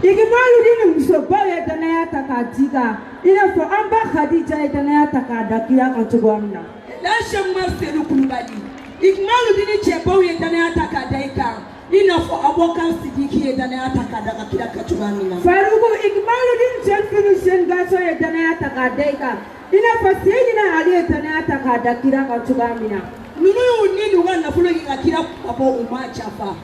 Ikimalu dini musoba ya danaya takadika. Ina fo amba Khadija ya danaya takadakia kanchugwamna. Lasha mwafelu kulubali. Ikimalu dini chebo ya danaya takadaika. Ina fo abokan sidiki ya danaya takadakia kanchugwamna. Faruku ikimalu dini chefinu shengaso ya danaya takadaika. Ina fo seyina ali ya danaya takadakia kanchugwamna. Nunu wana fulo kira abo umachafa.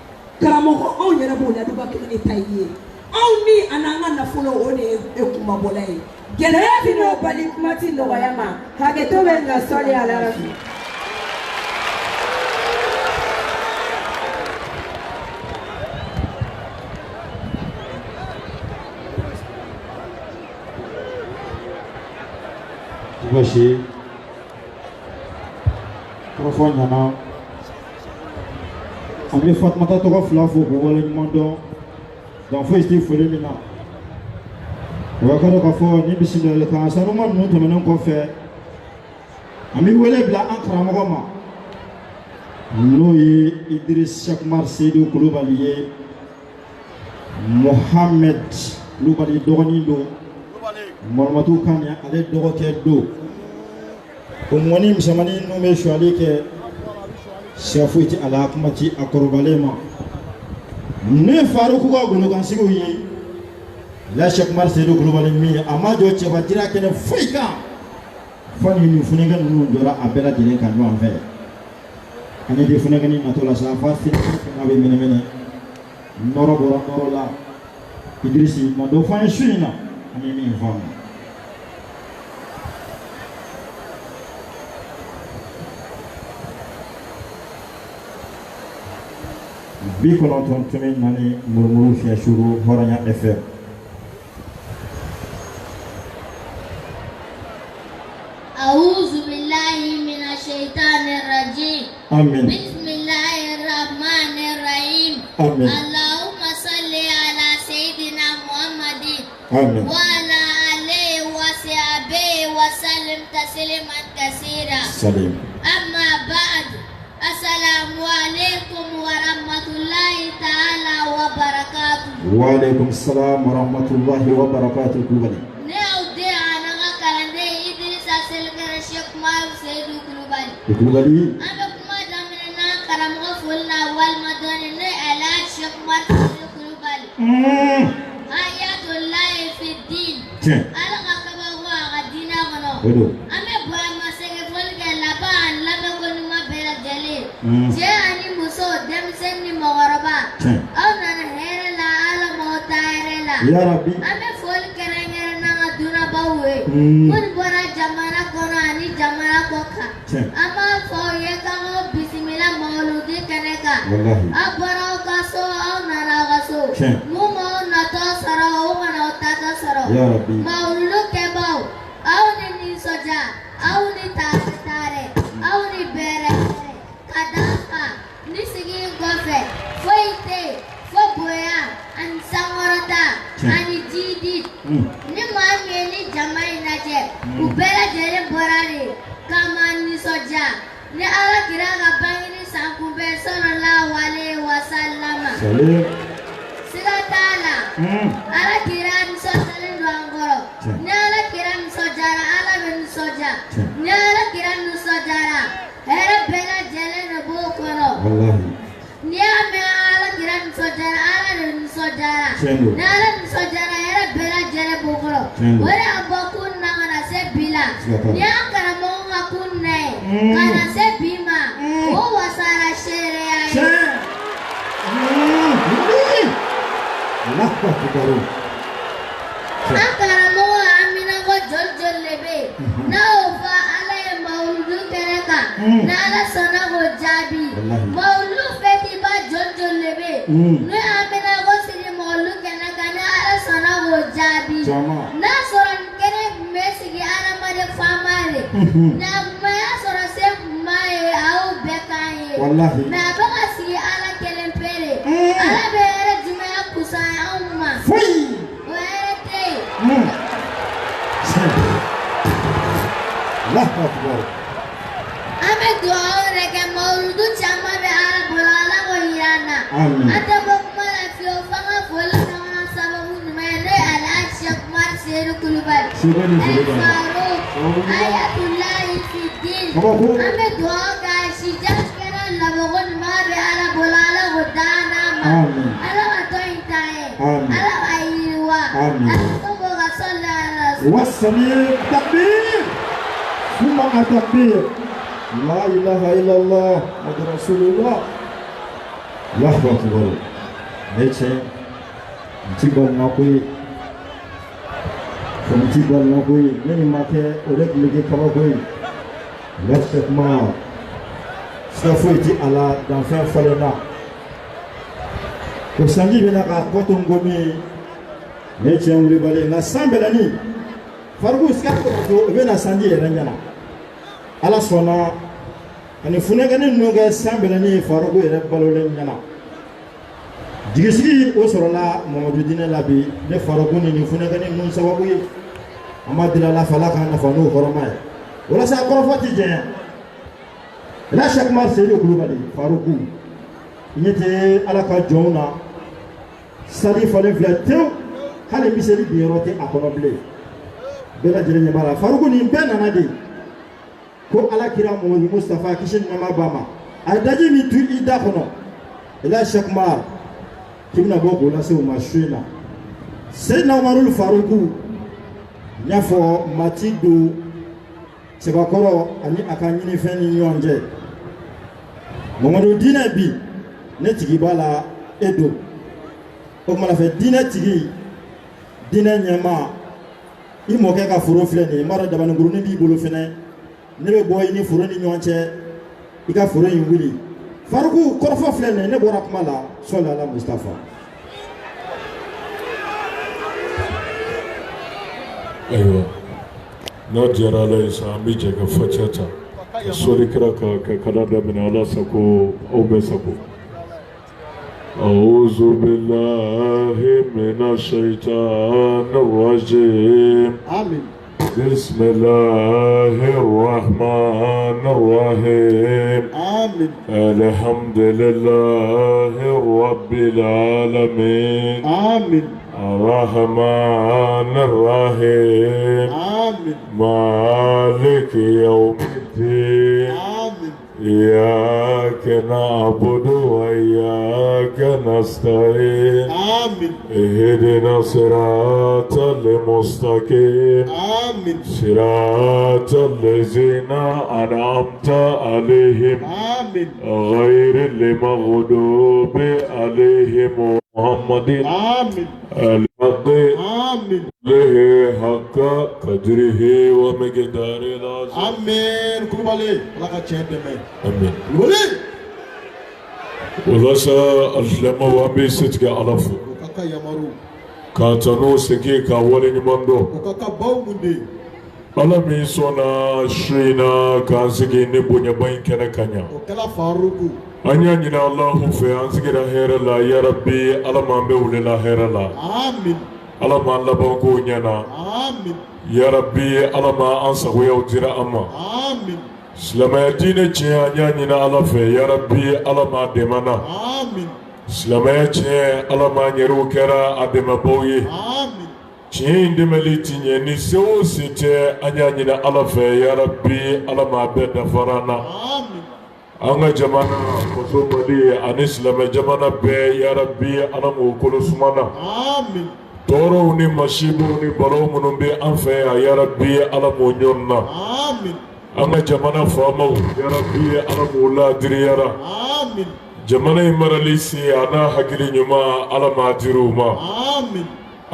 Karamoko au nyerabu na duba kini taiye. Au ni ananga na fulo one ekumabolai. Gelaya fino bali kumati ndo wayama. Hagetowe nga soli alarafi. Tubashi. Profond yana. Ami Fatmata toka flafo ko wala nymondo. Dans faut esti fole mina. Wakado ka fo ni bismillah ka saruma no to menon ko fe. Ami wele bla ankara mo ma. No yi Idriss Chakmar Seydou Koulibaly Mohamed Koulibaly dogoni do. Mormatou Kanya ale dogote do. Umwani msamani no me shwali ke shafuiti ala kumati akorobalema. Ne Faroukou ko gono kan sigo yi la Chakmar Seydou Koulibaly mi amajo cheba dira kene foika fani ni funenga nunu ndora abela dire kan no anve ane de funenga ni natola sa fa fin ngabe mene noro bora noro la Idrissi ma do fa shina ane mi fam bi kolonton tumin nani murmuru fi shuru horanya FM أعوذ بالله من الشيطان الرجيم آمين بسم الله الرحمن الرحيم آمين اللهم صل على سيدنا محمد آمين وعلى آله وصحبه وسلم تسليما كثيرا سليم أما بعد السلام عليكم ورحمة الله تعالى وبركاته وعليكم السلام ورحمة الله وبركاته كوبالي Koulibaly ame kuma damina karamogo fulna walma doni ne ala Chakmar Seydou Koulibaly ayatullahi fi din ala ka kaba wa gadina kono ame bwa masege folge laban labe ko numa bela jale je ani muso demsen ni mogoroba aw nana here la ala mo tayre la ya rabbi ame fol kerengere na duna bawe kun bora jamana kono ani jamana koka ama foye kamo bismillah mauludi kaneka abara kaso au nara kaso mumo nato sara au mana tata sara ya rabbi mauludu kebau au ni soja au ni tare au ni bere kadaka ni sigi gofe foite fo boya an sangorota ani jidi ni mami ni jamai naje ubera jere borari kama ni soja ni ala kira ka bangini sankumbe sallallahu alaihi wasallam salim sigatala ala kira ni soja ni angoro ni ala kira ni sojara ala ben soja ni ala kira ni sojara here bela jele no bokono wallahi ni ame ala kira ni sojara ala ni sojara ni ala ni sojara here bela jele bokono wala abokun na se bila ni akara mo ngakunne kana se bima o wasara shere ayi Allah akbar akara mo amina go jol lebe na ofa ala mauludu kereka na ala sona go jabi maulu feti ba jol lebe ne amina go siri maulu kereka na ala sona go jabi na soran kene mesigi ala made famale na maya sora se mai au bekaye wallahi na baka si ala kelempere ala bere jumaya kusaya umma fui wete Allah akbar ame dua rega mauludu chama be ala bulala go yana amin ata bokma la fio fanga fola na sababu Ayatullah Fiddin. Ame dua gashi jaskera labogon mare ala bolala godana ma. Ala atoin tae. Ala ayirwa. Ala tobo gasalla ala. والسميع تكبير ثم التكبير لا إله إلا الله محمد رسول الله الله أكبر نيتشي نتيبال نقوي فنتيبال نقوي من ماكي أولئك لكي كبابوي لشك ما سافويتي على دانفين فلنا وسانجي بنا كاكوتون غومي نيتشي وليبالي نسامبلاني fargu skatu to bena sandi eranyana ala sona ani funegani noga sambela ni fargu ere balole nyana digisigi o sorola Mamadou Dine labi de fargu ni funegani nun sababu yi amadila la falaka na fanu horomay wala sa korofati je la chaque mar c'est le global fargu nyete ala ka jona sali fale vletew hale miseli birote akonoble bela jere nyamara farugo ni bena na de ko ala kira mo Mustafa kishin nama bama adaji mi tu ida kono ila shakmar kimna bogo la se o mashina Seydina Umarul Farugu nyafo matidu sebakoro ani akanyini feni nyonje Mamadou Dine bi ne tigi bala edo o mala fe dine tigi dine nyama i mɔkɛ ka foro filɛ nin ye mara dabani gurunin b'i bolo fɛnɛ ne bɛ bɔ i ni foro ni ɲɔgɔn cɛ i ka foro in wuli Farugu kɔrɔfɔ filɛ nin ye ne bɔra kuma la sɔli ala Mustafa ayiwa n'a diyara ala ye sa an bɛ jɛ ka facɛ ta ka sɔli kira ka kalan daminɛ ala sago aw bɛɛ sago أعوذ بالله من الشيطان الرجيم آمين بسم الله الرحمن الرحيم آمين الحمد لله رب العالمين آمين الرحمن الرحيم آمين مالك يوم الدين آمين إياك نعبد وإياك نستعين آمين اهدنا الصراط المستقيم آمين صراط الذين أنعمت عليهم آمين غير المغضوب عليهم محمد آمين الحق آمين له حق قدره ومقدار العظيم آمين كوبالي لك تشهد آمين ولي ولسا الفلما وامبي ستك علفو وكاكا يمارو كاتانو سكي كاولي نماندو وكاكا باو مندي alami sona shina kansigi ni bonya bain kena kanya وكلا فاروقو anya nyina Allahu fe ansigi da hera la ya rabbi alama be wule la hera la آمين alama laba ko nyana آمين ya rabbi alama ansa ko yawtira amma آمين islamaya dine ce anya nyina ala fe ya rabbi alama de mana آمين islamaya ce alama nyeru kera adema boye آمين Chin de meliti ni so site anya nyina ala fe ya rabbi alama be da farana آمين anga jamana koso bali anislama jamana be ya rabbi alamu kulu sumana آمين toro ni mashibu ni baro munun be anfe ya rabbi alamu nyonna آمين anga jamana fama ya rabbi alamu la diriyara آمين jamana imaralisi ana hakili nyuma alama diruma آمين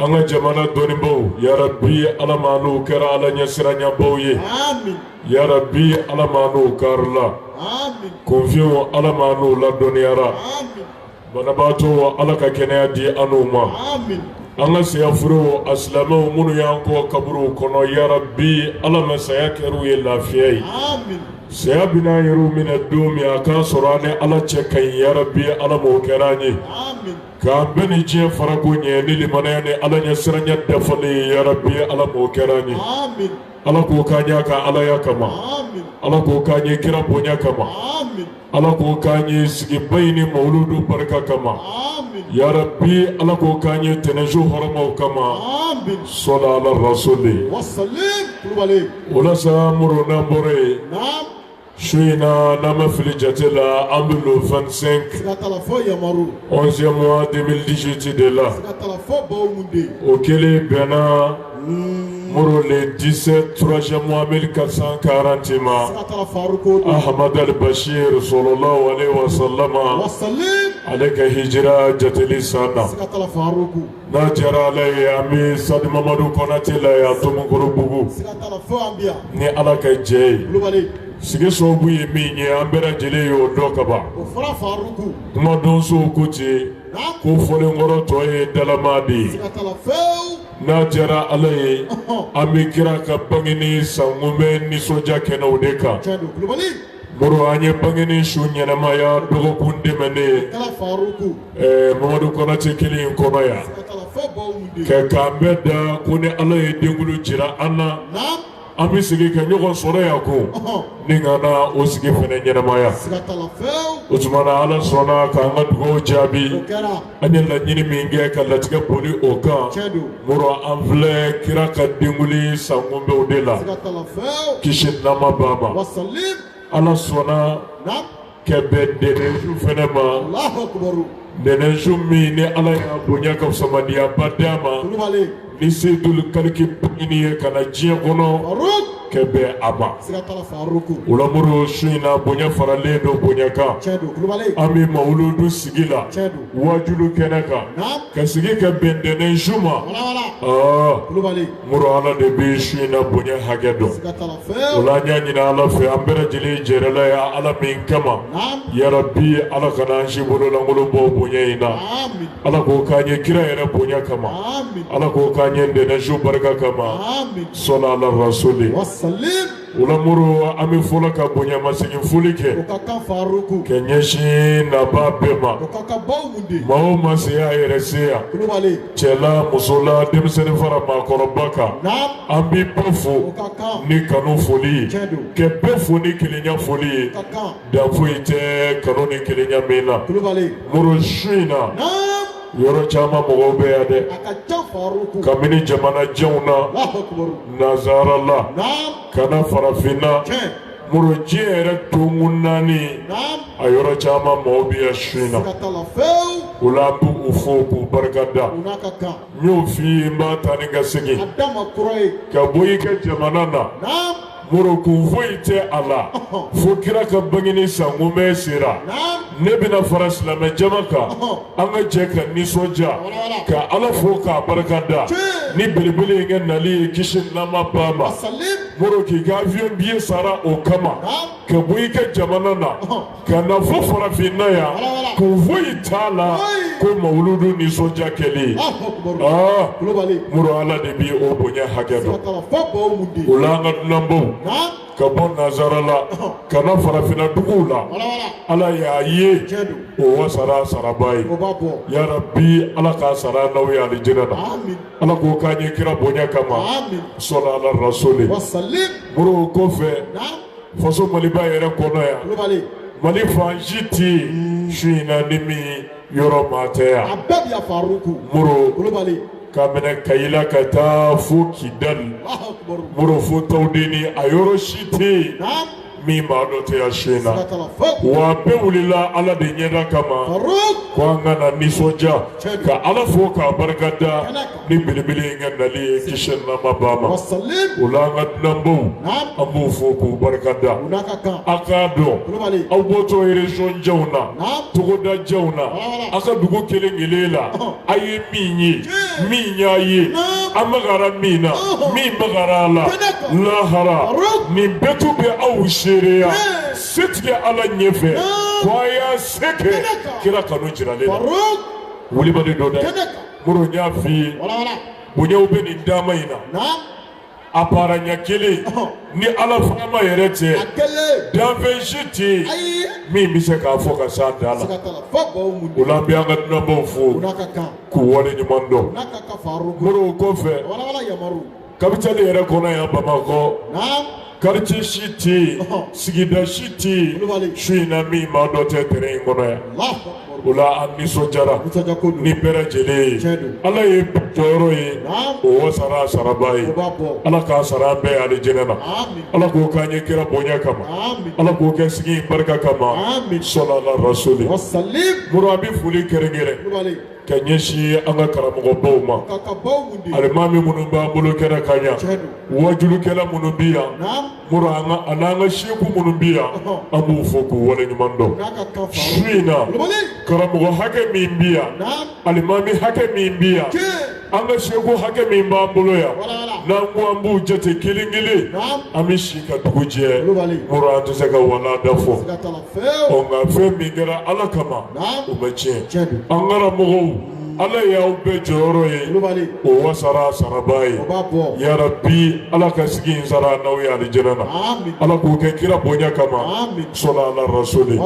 anga jamana donibo ya rabbi alama nu kara ala nyasiranya boye آمين ya rabbi alama nu karla آمين konfiyo alama nu la doniyara آمين banabato alaka kenya di anuma آمين anga siya furo aslama munu yanko kaburu kono ya rabbi alama saya keru ye lafiyai آمين saya bina yeru mina dumi aka sorane ala chekan ya rabbi alama kerani آمين Ka beni jiɲɛ farako ɲɛ ni limanaya ni Ala ɲɛ siranya dafali ya Rabbi Ala m'o kɛra an ye. Amin. Ala k'o k'an ɲe a ka Alaya kama. Amin. Ala k'o k'an ɲe kira bonya kama. Amin. Ala k'o k'an ɲe sigiba in ni mawuludu barika kama. Amin. Ya Rabbi Ala k'o k'an ɲe tɛnɛnsu hɔrɔmaw kama. Amin. Sɔla ala rasuli. Wasalim. Kulubali. O la sa muru n'an bɔra yen. Naam. Su in na n'an bɛ fili jate la an bɛ le 25 Sigatala fo Yamaru. 11e mois 2018 de la. Sigatala fo Bawumunde. O kelen bɛnna muru le 17 3e mois 1440 ma. Sigatala Faruko. Ahmad al-Bashir sallallahu alaihi wa sallama. Wasalim. Ale ka hijira jateli sanna. Sigatala Faruku. N'a diyara Ala ye an bɛ Sadi Mamadu Konate la yan Tomukuru bugu. Sigatala fo Anbiya. Ni Ala ka jɛ ye. Kulubali. Sigi sababu ye min ye an bɛɛ lajɛlen y'o dɔn ka ban. O fɔra Faruku. Kumadɔnsow ko ten ko fɔlenkɔrɔ tɔ ye dalama de ye. Sigatala fewu. N'a diyara Ala ye an bɛ kira ka bangeni sankunbɛn nisɔndiya kɛnɛw de kan. Tiɲɛ Kulubali. Moro an ye bangeni su ɲɛnɛmaya dɔgɔkun dɛmɛnen Kala Faruku. Mamadu Konate kelen in kɔnɔ yan. Sigatala fo Bawumunde. K'an bɛɛ da ko ni Ala ye denkulu jira an na. Naam. An bɛ sigi ka ɲɔgɔn sɔrɔ yan ko ni ka na o sigi fana ɲɛnɛmaya. Sigatala fewu. O tuma na Ala sɔnna k'an ka dugawu jaabi. O kɛra. An ye laɲini min kɛ ka latigɛ boli o kan. Tiɲɛ don. Moro an filɛ kira ka denkuli sankunbɛnw de la. Sigatala fewu. Kisi nama b'a ma. Wasalim. Ala sɔnna Naam. ka bɛn dɛnɛnsu fana ma. Allahu akbaru. Dɛnɛnsu min ni Ala y'a bonya ka samadiyaba d'a ma. Kulubali. Ni Seydul Kaliki bangeni ye ka na diɲɛ kɔnɔ Faruk. ka bɛn a ma. Sigatala Faruku. O la Moro su in na bonya faralen don bonya kan. Tiɲɛ don. Kulubali. An bɛ mawuludu sigi la. Tiɲɛ don. Wajulu kɛnɛ kan. Naam. Ka sigi ka bɛn dɛnɛnsu ma. Wala. Kulubali. Moro Ala de bɛ su in na bonya hakɛ dɔn. Sigatala O fewu. la an y'a ɲini Ala fɛ an bɛɛ lajɛlen jɛrɛla ya Ala min kama. Naam. Ya Rabbi Ala kana an si bololankolon bɔ bonya in na. Amin. Ala k'o k'an ye kira yɛrɛ bonya kama. Amin. Ala k'o k'an ye dɛnɛnsu barika kama. Amin. Sɔla ala rasuli. Wasalim. O la Moro an bɛ fɔlɔ ka bonya masegin foli O kɛ. ka kan Faruku. Ka ɲɛsin naba bɛɛ ma. O ka kan Bawumunde. Maa o maa se y'a yɛrɛ se yan. Kulubali. Cɛla musola denmisɛnnin fara maakɔrɔba kan. Naam. An b'i bɛɛ O fo ka kan. ni kanu foli ye. Tiɲɛ don. Ka bɛɛ fo ni kelenya foli ye. O ka kan. Dan foyi tɛ kanu ni kelenya min na. Kulubali. Moro su in na Naam. yɔrɔ caman mɔgɔw bɛ yan dɛ. A ka can Faruku. Kabini jamanajanw na Allahu akbaru. nazara la Naam. kana farafinna Tiɲɛ. Moro diɲɛ yɛrɛ tonkun naani Naam. a yɔrɔ caman mɔgɔw bɛ yan su in na. Sigatala fewu. O la an b'u fo k'u barika da. O n'a ka kan. n y'o f'i ye n b'a ta ni ka segin A da ma kɔrɔ ye. ka bɔ i ka jamana na. Naam. Moro kun foyi tɛ a la fo kira ka bangeni sankunbɛn sera. Naam. Ne bɛna fara silamɛ jama kan an ka jɛ ka nisɔndiya ka Ala fo k'a barika da ni belebele in kɛ nali ye kisi nama b'a ma. Wasalim. Moro k'i ka avion billet sara o kama Naam. ka bɔ i ka jamana na ka na fɔ farafinna yan kun foyi t'a la ko mawuludu nisɔndiya kɛli. Allahu akbaru. Kulubali. Moro Ala de b'i o bonya hakɛ dɔn. Sigatala fo Bawumunde. O la an ka dunanbaw Naam. ka bɔ nazara la ka na farafinna duguw la. Wala. Ala y'a ye Tiɲɛ don. o wasara saraba ye. O b'a bɔ. Ya Rabbi Ala k'a sara n'aw ye alijinɛ na. Amin. Ala k'o k'an ye kira bonya kama. Amin. Sɔla ala rasuli. Wasalim. Moro o kɔfɛ Naam. faso Maliba yɛrɛ kɔnɔ yan. Kulubali. Mali fan si tɛ yen su in na ni min yɔrɔ maa tɛ A yan. bɛɛ bi ya Faruku. Moro Kulubali. k'a minɛ Kayila ka taa fo Kidali. Allahu akbaru. Moro fo Tawudeni a yɔrɔ si tɛ yen Naam. min b'a dɔn tɛ yan su in na. Sigatala fewu. Wa bɛɛ wulila Ala de ɲɛda kama. Faruk. Ko an ka na nisɔndiya ka Ala fo k'a barika da ni belebele in ka nali ye kisi nama b'a ma. Wasalim. O la an ka dunanbaw Naam. an b'u fo k'u barika da. O n'a ka kan. A k'a dɔn Kulubali. aw bɔtɔ région janw na Naam. togodajanw na a ka dugu kelen kelen la a ye min ye min y'a ye a magara min na min magara a la lahara nin bɛɛ tun bɛ aw seereya setigɛ Ala ɲɛfɛ ko a y'a se kɛ kira kanu jiralen na. Faruk. Wulibali don dɛ. Kɛnɛ kan. Moro n y'a f'i ye Wala. bonyaw bɛ nin dama in na Naam. aparanya kelen ni ala fama yɛrɛ tɛ danfɛn si tɛ min bɛ se k'a fɔ ka s'a dan la o la an bɛ an ka dunanbaw fo k'u wale ɲuman dɔn moriw kɔfɛ kapitali yɛrɛ kɔnɔ yan Bamakɔ quartier si tɛ yen sigida si tɛ yen su in na min maa dɔ tɛ terrain in kɔnɔ yan o la an nisɔndiyara ni bɛɛ lajɛlen ye ala ye jɔyɔrɔ ye o wasara a saraba ye ala k'a sara an bɛɛ alijinɛ na ala k'o k'an ye kira bonya kama ala k'o kɛ sigi in barika kama sɔlala rasuli muru an bɛ foli kɛrɛnkɛrɛn ka ɲɛsin an ka karamɔgɔbaw ma alimami minnu b'an bolo kɛnɛ kan yan wajulukɛla minnu bɛ yan muru a n'an ka seku minnu bɛ yan an b'u fɔ k'u wale ɲuman dɔn su in na karamɔgɔ hakɛ min bɛ yan alimami hakɛ min bɛ yan an ka seku hakɛ min b'an bolo yan n'an ko an b'u jate kelen kelen an bɛ si ka dugu jɛ muru an tɛ se ka walanda fɔ nka fɛn min kɛra ala kama o ma tiɲɛ an karamɔgɔw ala y'aw bɛɛ jɔyɔrɔ ye o wasara saraba ye yarabi ala ka sigi in sara n'aw ye alijɛnɛ na ala k'o kɛ kira bonya kama sɔla ala rasuli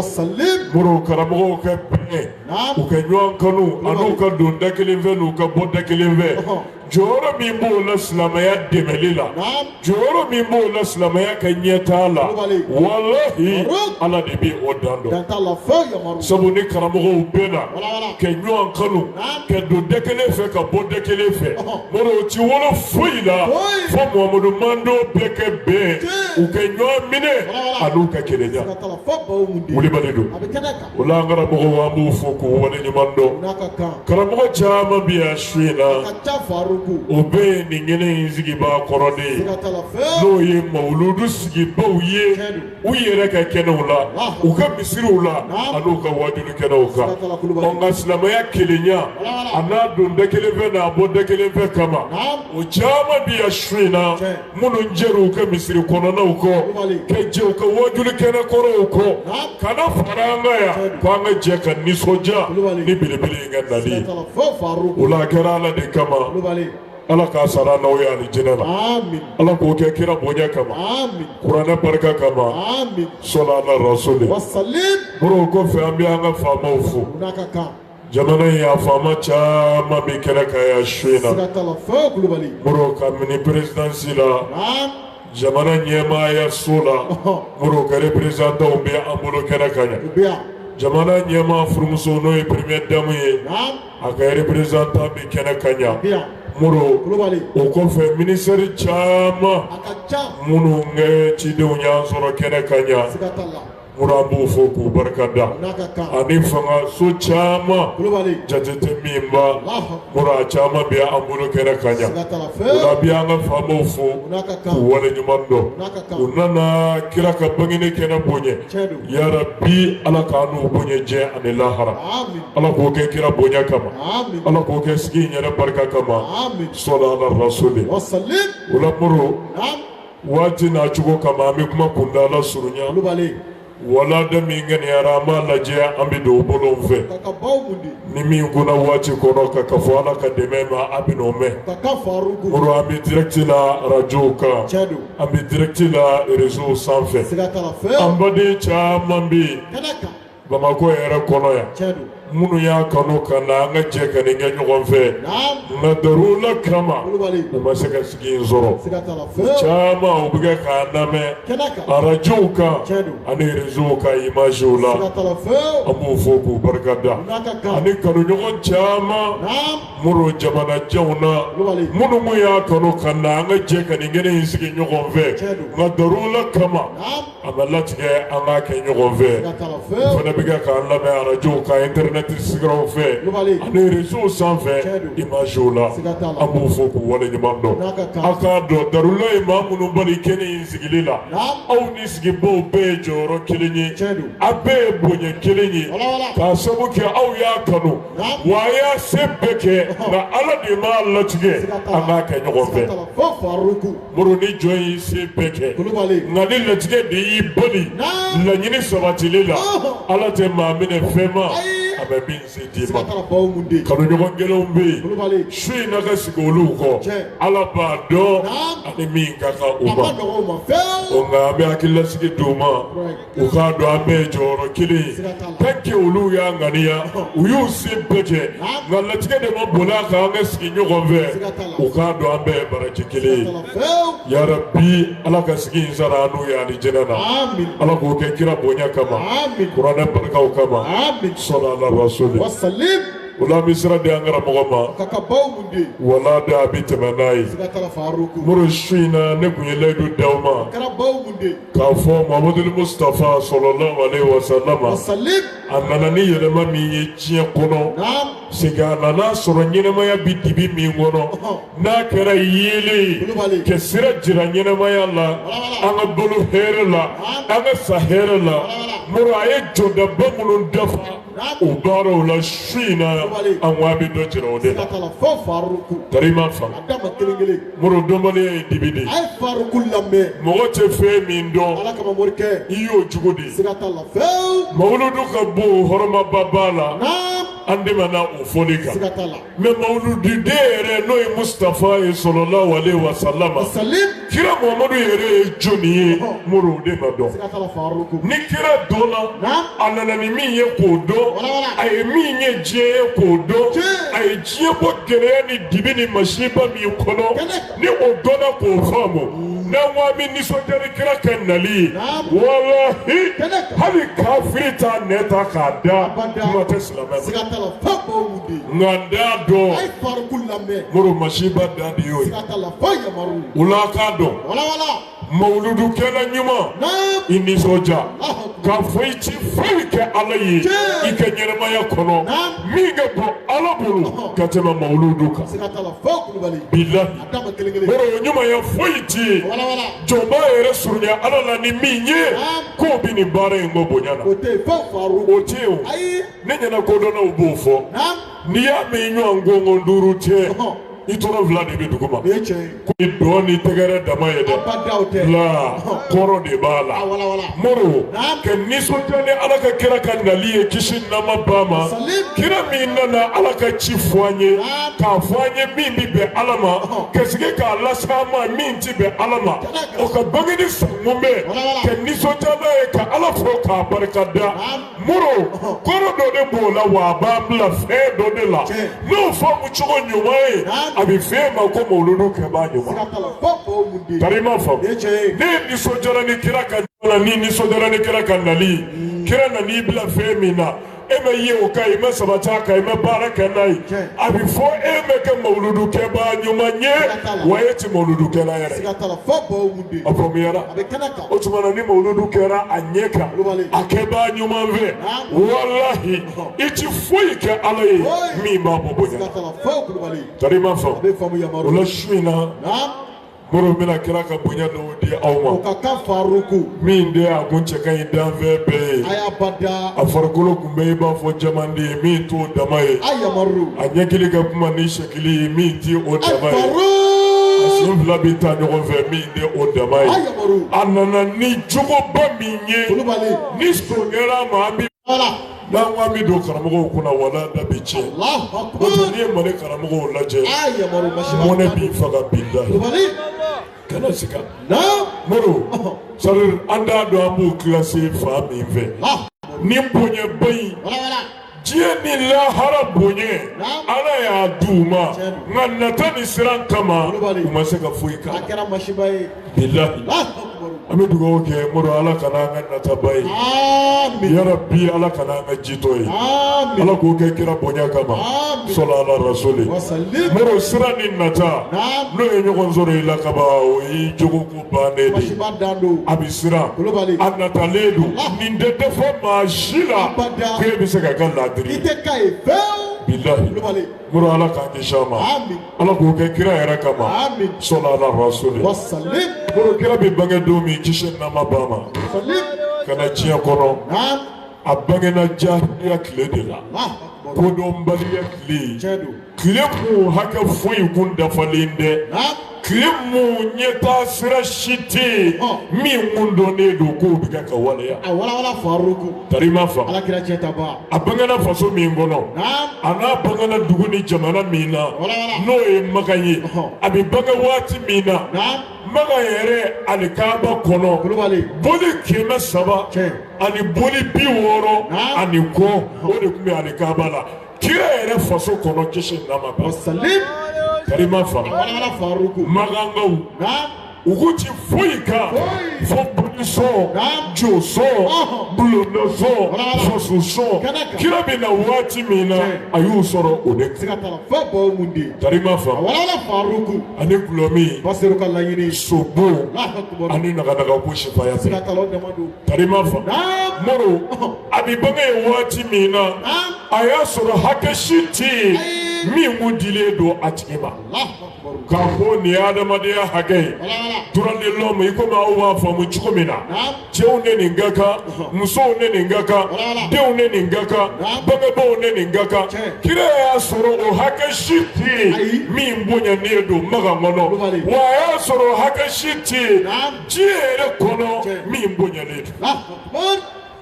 muru karamɔgɔw kɛ bɛn u kɛ ɲɔgɔn kanu an'u ka don da kelen fɛ n'u ka bɔ da kelen fɛ jɔyɔrɔ min b'o la silamɛya dɛmɛli la jɔyɔrɔ min b'o la silamɛya ka ɲɛtaa la walahi ala de bɛ o dan dɔn sabu ni karamɔgɔw bɛɛ na kɛ ɲɔgɔn kanu ka don da kelen fɛ ka bɔ da kelen fɛ mɔdɔ o ti wolo foyi la fo Muhamadu Mando bɛɛ kɛ bɛn u kɛ ɲɔgɔn minɛ an'u ka kelenya wulibali don o la an karamɔgɔw an b'u fo k'u wale ɲuman dɔn karamɔgɔ caman bɛ yan su in na o bɛɛ ye nin kelen in sigibaa kɔrɔ de ye n'o ye mawuludu sigibaw ye u yɛrɛ ka kɛnɛw la u ka misiriw la an'u ka wajulu kɛnɛw kan nka silamɛya kelenya a n'a don da kelen fɛ n'a bɔ da kelen fɛ kama o caman bɛ yan su in na minnu jɛra u ka misiri kɔnɔnaw kɔ ka jɛ u ka wajulu kɛnɛ kɔrɔw kɔ kana fara an kan yan ko an ka jɛ ka nisɔndiya ni belebele in ka nali ye o la a kɛra ala de kama ala k'a sara n'aw ye alijinɛ la ala k'o kɛ kira bonya kama kuranɛ barika kama sɔla ala rasuli muru kɔfɛ an bɛ an ka faamaw fo jamana in a faama caman bɛ kɛnɛ kan yan su in na muru kabini perezidansi la jamana ɲɛmaaya so la muru ka reperezidantanw bɛ an bolo kɛnɛ kan yan jamana ɲɛmaa furumuso n'o ye première dame ye a ka reperezidantan bɛ kɛnɛ kan yan muru o kɔfɛ minisɛri caman minnu kɛ cidenw y'an sɔrɔ kɛnɛ kan yan muru an b'u fo k'u barika da ani fangaso caman jate tɛ min ba muru a caman bɛ an bolo kɛnɛ kan yan o la bi an ka faamaw fo k'u wale ɲuman dɔn u nana kira ka bangeni kɛnɛ bonya yarabi ala k'an n'u bonya diɲɛ ani lahara ala k'o kɛ kira bonya kama ala k'o kɛ sigi in yɛrɛ barika kama sɔla ala rasuli o la muru waati n'a cogo kama an bɛ kuma kundala surunya wala da min ŋaniyara an b'a lajɛ an bɛ don o bolo fɛ ni min kunna waati kɔnɔ ka fɔ ala ka dɛmɛ ma a bɛ n'o mɛn muru an bɛ direct la radio kan an bɛ direct la réseau sanfɛ an baden caman bɛ yen Bamakɔ yɛrɛ kɔnɔ yan minnu y'a kanu ka na an ka jɛ ka nin kɛ ɲɔgɔn fɛ nka darula kama u ma se ka sigi in sɔrɔ caman u bɛ kɛ k'an lamɛn arajow kan ani réseau kan imagew la an b'u fo k'u barika da ani kanuɲɔgɔn caman muru jamanajanw na minnu mun y'a kanu ka na an ka jɛ ka nin kɛnɛ in sigi ɲɔgɔn fɛ nka darula kama a ma latigɛ an k'a kɛ ɲɔgɔn fɛ u fana bɛ kɛ k'an lamɛn arajow kan internet siraw fɛ ani réseau sanfɛ imagew la an b'u fo k'u wale ɲuman dɔn a k'a dɔn darula ye maa minnu bali kɛnɛ in sigili la aw ni sigibaw bɛɛ ye jɔyɔrɔ kelen ye a bɛɛ ye bonya kelen ye k'a sabu kɛ aw y'a kanu wa a y'a se bɛɛ kɛ nka ala de m'a latigɛ an k'a kɛ ɲɔgɔn fɛ muru ni jɔn y'i se bɛɛ kɛ nka ni latigɛ de y'i bali laɲini sabatili la ala tɛ maa minɛ fɛn ma a bɛ min se d'i siga ma t'a la baw mun den kanuɲɔgɔn gɛlɛnw bɛ yen kulubali su in na ka sigi olu kɔ Tiɲɛ. ala b'a dɔn Naam. ani min ka kan u a ma ma nɔgɔ o ma fewu o nka an bɛ hakililasigi d'u ma u k'a dɔn an bɛɛ ye jɔyɔrɔ kelen ye Siga t'a la. tant que olu y'a ŋaniya u y'u se bɛɛ kɛ Naam. nka latigɛ de ma boli a kan an ka sigi ɲɔgɔn fɛ Siga t'a la. u k'a dɔn an bɛɛ ye baraji kelen siga ye t'a la fewu yarabi ala ka sigi in sara an n'u ye alijɛnɛ na amin ala k'o kɛ kira bonya kama amin kuranɛ barikaw kama amin sɔrɔ ala rasuli wasalim o la an bɛ sira di an karamɔgɔ ma ka ka baw mun den wala de a bɛ tɛmɛ n'a ye siga t'a la faruku muru su in na ne tun ye layidu d'aw ma kɛra baw mun den k'a fɔ mamadu mustafa sɔlɔlɔhu alayhi wa salama wasalim a nana ni yɛlɛma min ye diɲɛ kɔnɔ naam segi a nana sɔrɔ ɲɛnɛmaya bi dibi min kɔnɔ n'a kɛra yeelen Kulubali. kɛ sira jira ɲɛnɛmaya la an ka balo hɛrɛ la an ka sa hɛrɛ la muru a ye jɔdaba minnu dafa o baaraw la su in na an ko an bɛ dɔ jira o de siga la t'a la fo faruku tari ma faamu a da ma kelen kelen muru dɔnbaliya ye dibi de a ye faruku lamɛn mɔgɔ tɛ fɛn min dɔn ala kama morikɛ i y'o cogo di siga t'a la fewu mawuludu ka bon hɔrɔmaba b'a la naam an tɛmɛna o fɔli kan siga t'a la mɛ mawuludiden yɛrɛ n'o ye mustafa ye sɔlɔlɔhu alayhi wa salama wasalim kira muhamadu yɛrɛ ye jɔnni ye muru o de ma dɔn siga t'a la faruku ni kira dɔnna naam a nana ni min ye k'o dɔn a ye min ye diɲɛ ye k'o dɔn a ye diɲɛ bɔ gɛlɛya ni dibi ni masiba min kɔnɔ ni o dɔnna k'o faamu n'an ko an bɛ nisɔndiya ni kira ka nali ye walahi hali kafiri t'a nɛ ta k'a da kuma tɛ silamɛ siga t'a la fo baw mun den ma nka n t'a dɔn a ye faruku lamɛn muru masiba da de y'o ye siga t'a la fo yamaru o la k'a dɔn walawala mawuludukɛla ɲuman naam i nisɔndiya Allahu k'a fɔ i ti foyi kɛ ala ye i ka ɲɛnɛmaya kɔnɔ min ka bɔ ala bolo ka tɛmɛ mawuludu kan siga t'a la fo kulubali bilahi a da ma kelen kelen mɔrɔ o ɲumanya foyi ti ye walawala jɔnba yɛrɛ surunya ala la ni min ye k'o bi nin baara in bɔ bonya na o tɛ yen fo faruku o ti ye o ayi ne ɲɛna kodɔnnaw b'o fɔ naam n'i y'a mɛn ɲɔgɔn gɔngɔn duuru cɛ i tɔrɔ fila de bɛ duguma o ye tiɲɛ ye ko i dɔn ni tɛgɛrɛ dama ye dɛ abadaw tɛ la kɔrɔ de b'a la a walawala moro Naam. ka nisɔndiya ni ala ka kira ka nali ye kisi nama ba ma Salim. kira min nana ala ka ci fɔ an ye Naam. k'a fɔ an ye min bi bɛn ala ma ka sigi k'a lase an ma min ti bɛn ala ma o ka bange ni sankunbɛn Walawala. ka nisɔndiya n'a ye ka ala fɔ k'a barikada Naam. moro kɔrɔ dɔ de b'o la wa a b'an bila fɛn dɔ de la Tiɲɛ. n'o faamu cogo ɲuman ye Naam. a bɛ f'e ma ko mawuludu kɛbaa ɲuman siga t'a la fo baw mun den tari ma faamu o ye tiɲɛ ye ne nisɔndiyara ni kira ka la ni nisɔndiyara ni kira ka nali kira nan'i bila fɛn min na e ma ye o kan i ma sabati a kan i ma baara kɛ n'a ye a bɛ fɔ e bɛ kɛ mawuludukɛbaa ɲuman ye wa e ti mawuludukɛla yɛrɛ siga t'a la fo baw mun den a faamuyara a bɛ kɛnɛ kan o tuma na ni mawuludu kɛra a ɲɛ kan a kɛbaa ɲuman fɛ walahi i ti foyi kɛ ala ye min b'a bɔ bonya siga t'a la fo kulubali tari ma a faamu bɛ faamu o yamaru la su in na naam mɔrɔ bɛna kira ka bonya dɔw di aw o ma ka kan faruku min de a kun cɛ ka ɲi danfɛn bɛɛ ye a y'a bada a farikolo kun bɛ i b'a fɔ jamanden ye min t'o dama ye a yamaru a ɲɛkili ka kuma ni sɛkili ye min ti o a dama ye a faru sen fila bɛ taa ɲɔgɔn fɛ min tɛ o dama a ye yamaru a nana ni jogoba min ye kulubali ni sɔn kɛra a ma an bɛ wala n'an ko an bɛ don karamɔgɔw kunna wala da bɛ tiɲɛ Allahu o akbar tuma n'i ye mali karamɔgɔw lajɛ a yamaru masiba mɔnɛ b'i faga bi da kulubali kana siga naam mɔrɔ sari an t'a dɔn an b'o kilase fa min fɛ Allahu ni bonyaba in wala diɲɛ ni lahara bonya ala y'a d'u ma nka nata ni siran kama u ma se ka foyi a k'a la kɛra masiba ye bilahi Allahu akbar an bɛ dugawu kɛ mɔrɔ ala kana an ka nataba ye amin yarabi ala kana an ka jitɔ ye amin ala k'o kɛ kira bonya kama Amin. sɔlɔ ala rasuli wasalim mɔrɔ siran ni nata Naam. n'o ye ɲɔgɔn sɔrɔ i la kaba o y'i jogo ko bannen de ye masiba dan do a bɛ siran kulubali a natalen don nin tɛ dafa maa si la Abada. k'e bɛ se ka kɛ i laadiri ye tɛ ka ye fewu bilahi kulubali mɔrɔ ala k'an kisi a ma amin ala k'o kɛ kira yɛrɛ kama amin sɔlɔ ala rasuli wasalim mɔrɔ kira bɛ bange don min kisi nama ba ma wasalim ka na diɲɛ kɔnɔ naam a bangena jahiliya tile de la Allahu akbar kodɔnbaliya tile tiɲɛ do tile kun hakɛ foyi kun dafalen tɛ naam Klimu nyeta sira shiti mi mundone do ko biga ka waleya wala faruku tarima fa ala kira cheta ba abangana faso mi ngono ana bangana duguni jamana mina no e maganye abi banga wati mina maga yere alikaba kono boli kema saba ani boli biworo ani ko o de kumbe alikaba la kira yere faso kono kishi nama ba salim tarima fa wala faruku magangau uguti foika fo buliso joso bulonoso fosuso kira bina wati mina ayu soro ode sikatala fa bo mundi tarima fa wala faruku ane kulomi basiru kallayini sobo ane naga ko shifa ya sikatala demadu tarima fa moro abi bange wati mina aya soro hakashiti mi mudile do atima ka ko ni adama de hage durande lomo iko ma o fa mu chukomina cheune ni ngaka muso ne ni ngaka deune ni ngaka bagabo ne ni ngaka kire ya soro o hage shiti mi mbonya ne do maga ngono wa ya soro hage shiti jere kono mi mbonya ne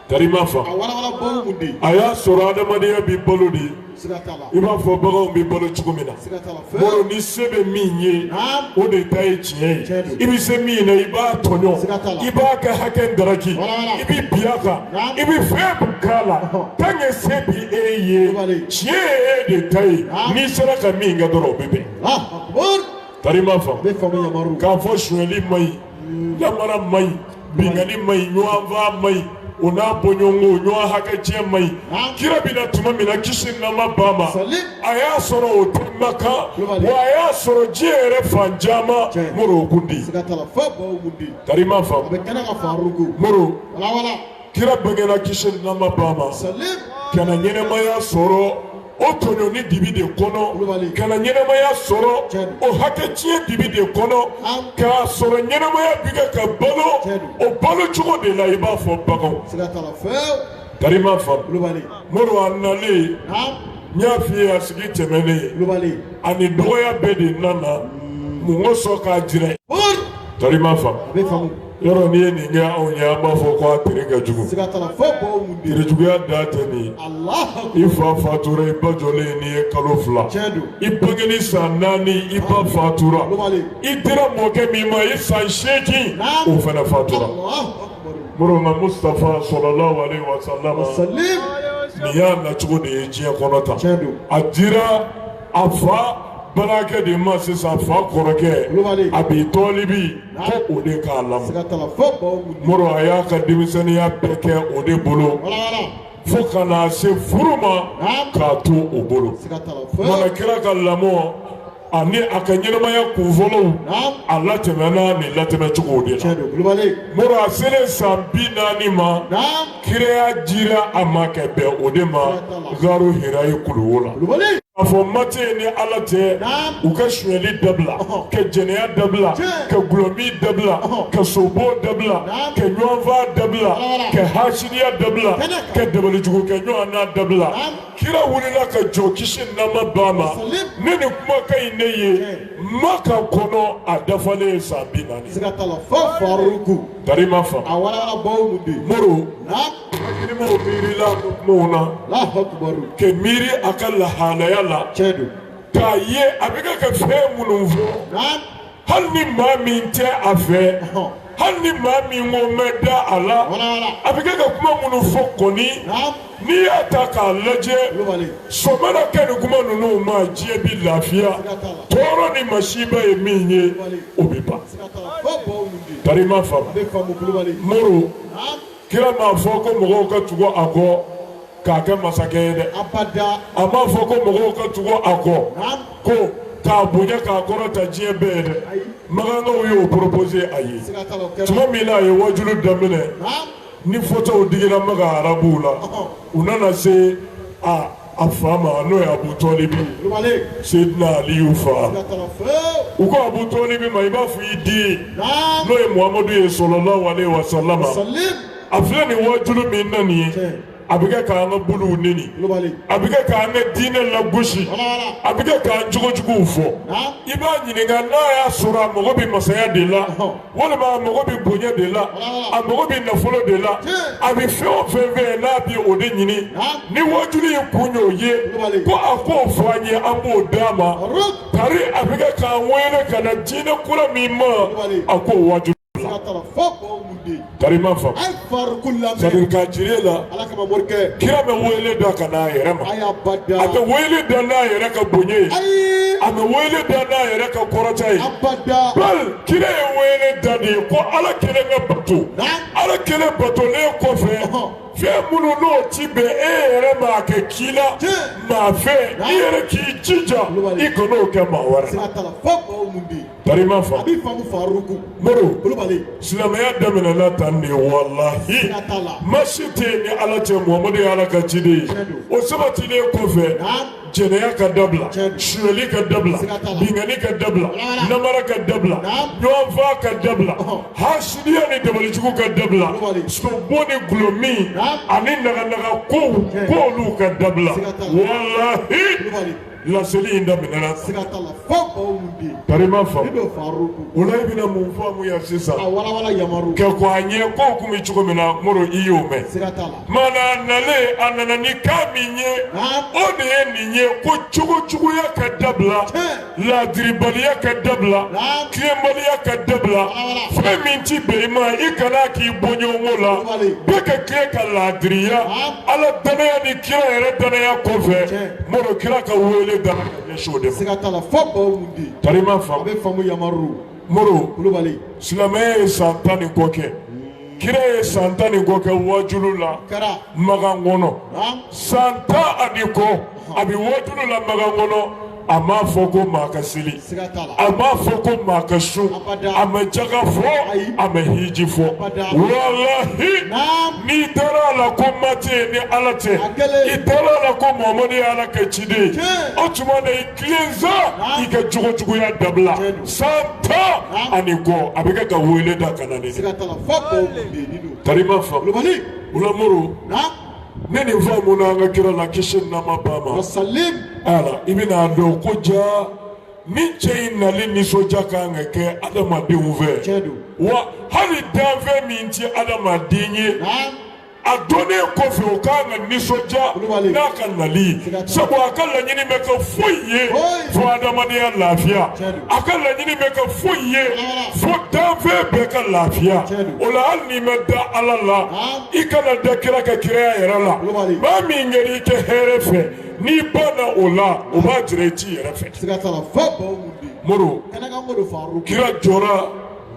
tarima fa wala bo mundi aya soro adama de bi bolodi iba fo bago mi bolo chukumina moro ni sebe minye o de tay chie ibi se mina iba tonyo iba ka haken daraki ibi biaka ibi feb kala tange sebi eye chie de tay ni sera ka minga doro bebe tarima fa ka fo shweli mai lamara mai bingali mai nywa mai una bonyongo nyoa hakache mai kira bina tuma mina kishin na mabama aya soro otemaka wa aya soro jere fanjama moro gundi tarima fa moro kira bangena kishin na mabama kana nyene maya soro otonyo ni dibide kono kana nyene maya soro o hakache dibide kono ka soro nyene maya biga ka balo o balo chuko de la iba fo bago tarima fa moro anale nya fi asigi temene ani doya bedi nana mungo soka jire tarima fa yoro ni ni nga onya ba fo ko tirega jugu tire jugu ya data ni ifa fatura ibajole ni kalofla ibangeni sanani iba fatura idira moke mima isa sheki o fana fatura muruma Mustafa sallallahu alaihi wasallam ni ya na chugo de ejiya konota adira afa baraka de ma sisan fa kɔrɔkɛ a b'i tɔlibi ko o de k'a lamɔ mɔrɔ a y'a ka denmisɛnniya bɛɛ kɛ o de bolo fo ka na se furu ma k'a to o bolo mana kira ka lamɔ ani a ka ɲɛnamaya kunfɔlɔw a latɛmɛna nin latɛmɛcogo de la mɔrɔ a selen san 40 ma kiraya jira a ma kɛ bɛn o de ma garo hira ye kuluwo la a fɔ mate ni ala tɛ u ka suɲɛli dabila ka jɛnɛya dabila ka gulɔmi dabila ka sobo dabila ka ɲɔgɔnfan dabila ka hasiniya dabila ka dabalijugu kɛ ɲɔgɔn na dabila kira wulila ka jɔ kisi nama ba ma ne ni kumakan in ne ye ma ka kɔnɔ a dafalen ye san 40 darima fa moro hakilimaw miirila kumaw na ka miiri a ka lahalaya la k'a ye a bɛ ka fɛn minnu fɔ hali ni maa min tɛ a fɛ hali ni maa min ko mɛ da a la a bɛ ka kuma minnu fɔ kɔni n'i y'a ta k'a lajɛ sɔmɛna kɛ ni kuma ninnu ma diɲɛ bi lafiya tɔɔrɔ ni masiba ye min ye o bɛ ban tarima fa moro kira m'a fɔ ko mɔgɔw ka tugu a kɔ k'a kɛ masakɛ ye dɛ a m'a fɔ ko mɔgɔw ka tugu a kɔ ko k'a bonya k'a kɔrɔ ta diɲɛ bɛɛ ye dɛ magankaw y'o proposé a ye tuma min na a ye wajulu daminɛ ni fotow digira maga arabuw la u nana se a fa ma n'o ye Abu Tɔlibi Seydina Aliyu fa u ko Abu Tɔlibi ma i b'a fɔ i den n'o ye Muhamadu ye sallallahu alaihi wasallam a filɛ nin wajulu min na nin ye a bɛ kɛ k'an ka buluw neni a bɛ kɛ k'an ka diinɛ lagosi a bɛ kɛ k'an jogojuguw fɔ i b'a ɲininka n'a y'a sɔrɔ a mago bɛ masaya de la walima a mago bɛ bonya de la a mago bɛ nafolo de la a bɛ fɛn o fɛn fɛn n'a bɛ o de ɲini ni wajulu ye kun y'o ye ko a k'o fɔ an ye an b'o d'a ma kari a bɛ kɛ k'an wele ka na diinɛ kura min ma a k'o wajulu Karima fa c'est-à-dire k'a jire la kira bɛ wele da ka n'a yɛrɛ ma a bɛ wele da n'a yɛrɛ ka bonya ye a bɛ wele da n'a yɛrɛ ka kɔrɔta ye bal kira ye wele da de ye ko ala kelen ka bato ala kelen batolen kɔfɛ fɛn minnu n'o ti bɛn e yɛrɛ ma a kɛ k'i la maa fɛ i yɛrɛ k'i jija i kan'o kɛ maa wɛrɛ Karima fa Moro silamɛya daminɛna tan de walahi masi tɛ ni ala cɛ Muhamadu ye ala ka ciden ye o sabatilen kɔfɛ jɛnɛya ka dabila suyali ka dabila bingani ka dabila namara ka dabila ɲɔgɔnfaa ka dabila hasidiya ni dabalijugu ka dabila sobo ni gulomi ani naganaga kow k'olu ka dabila walahi laseli in daminɛna Karima fa o la i bɛna mun fɔ mun ya sisan kɛ ko a ɲɛ kow kun bɛ cogo min na Moro i y'o mɛn mana nalen a nana ni kan min ye o de ye nin ye ko cogojuguya ka dabila laadiribaliya ka dabila tilenbaliya ka dabila fɛn min ti bɛn i ma i kana k'i bɔ ɲɔgɔn la bɛɛ ka tilen ka laadiriya ala danaya ni kira yɛrɛ danaya kɔfɛ Moro kira ka wele da ɲɛsin de ma Karima fa Moro silamɛya ye san 10 ni kɔ kɛ kira ye san 10 ni kɔ kɛ wajulu la Magan kɔnɔ san 10 ani kɔ a bɛ wajulu la Magan kɔnɔ a m'a fɔ ko maa ka seli a m'a fɔ ko maa ka sun a ma jaga fɔ a ma hiji fɔ walahi n'i taara a la ko ma tɛ ni ala tɛ i taara a la ko Muhamadu ye ala ka ciden ye o tuma na i tilensa i ka jogojuguya dabila san 10 ani kɔ a bɛ kɛ ka wele da ka na ni Karima fa Ola Moro ne nin fɔ mun na an ka kira la kisi nama ba ma ala i bɛna dɔn ko ja ni cɛ in nali nisɔndiya kan ka kɛ adamadenw fɛ wa hali danfɛn min ti adamaden ye a donnen kɔfɛ o kan ka nisɔndiya n'a ka nali sabu a ka laɲini bɛ kɛ foyi ye fo adamadenya lafiya a ka laɲini bɛ kɛ foyi ye fo danfɛn bɛɛ ka lafiya o la hali n'i ma da ala la i kana da kira ka kiraya yɛrɛ la maa min kɛra i tɛ hɛrɛ fɛ n'i banna o la o b'a jira i t'i yɛrɛ fɛ Moro kira jɔra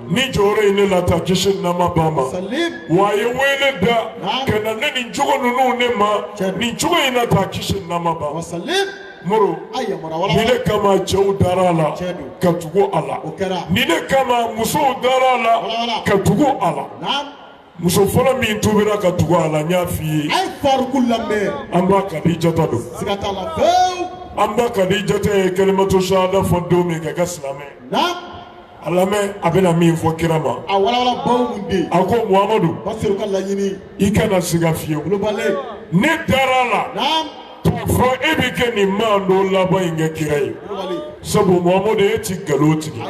ni jɔyɔrɔ in ne la ta kisi nama ba ma wa a ye wele da ka na ne nin cogo ninnu ne ma nin cogo in na ta kisi nama ba Moro ni ne kama cɛw dara a la ka tugu a la ni ne kama musow dara a la ka tugu a la muso fɔlɔ min tubira ka tugu a la n y'a f'i ye an b'a Kadijata don an b'a Kadijata ye kalimatu shahada fɔ don min ka kɛ silamɛ a lamɛn a bɛna min fɔ kira ma a ko Muhamadu i kana siga fiyewu ne dara la k'a fɔ e bɛ kɛ nin maa dɔ laban in kɛ kira ye sabu Muhamadu e ti nkalon tigɛ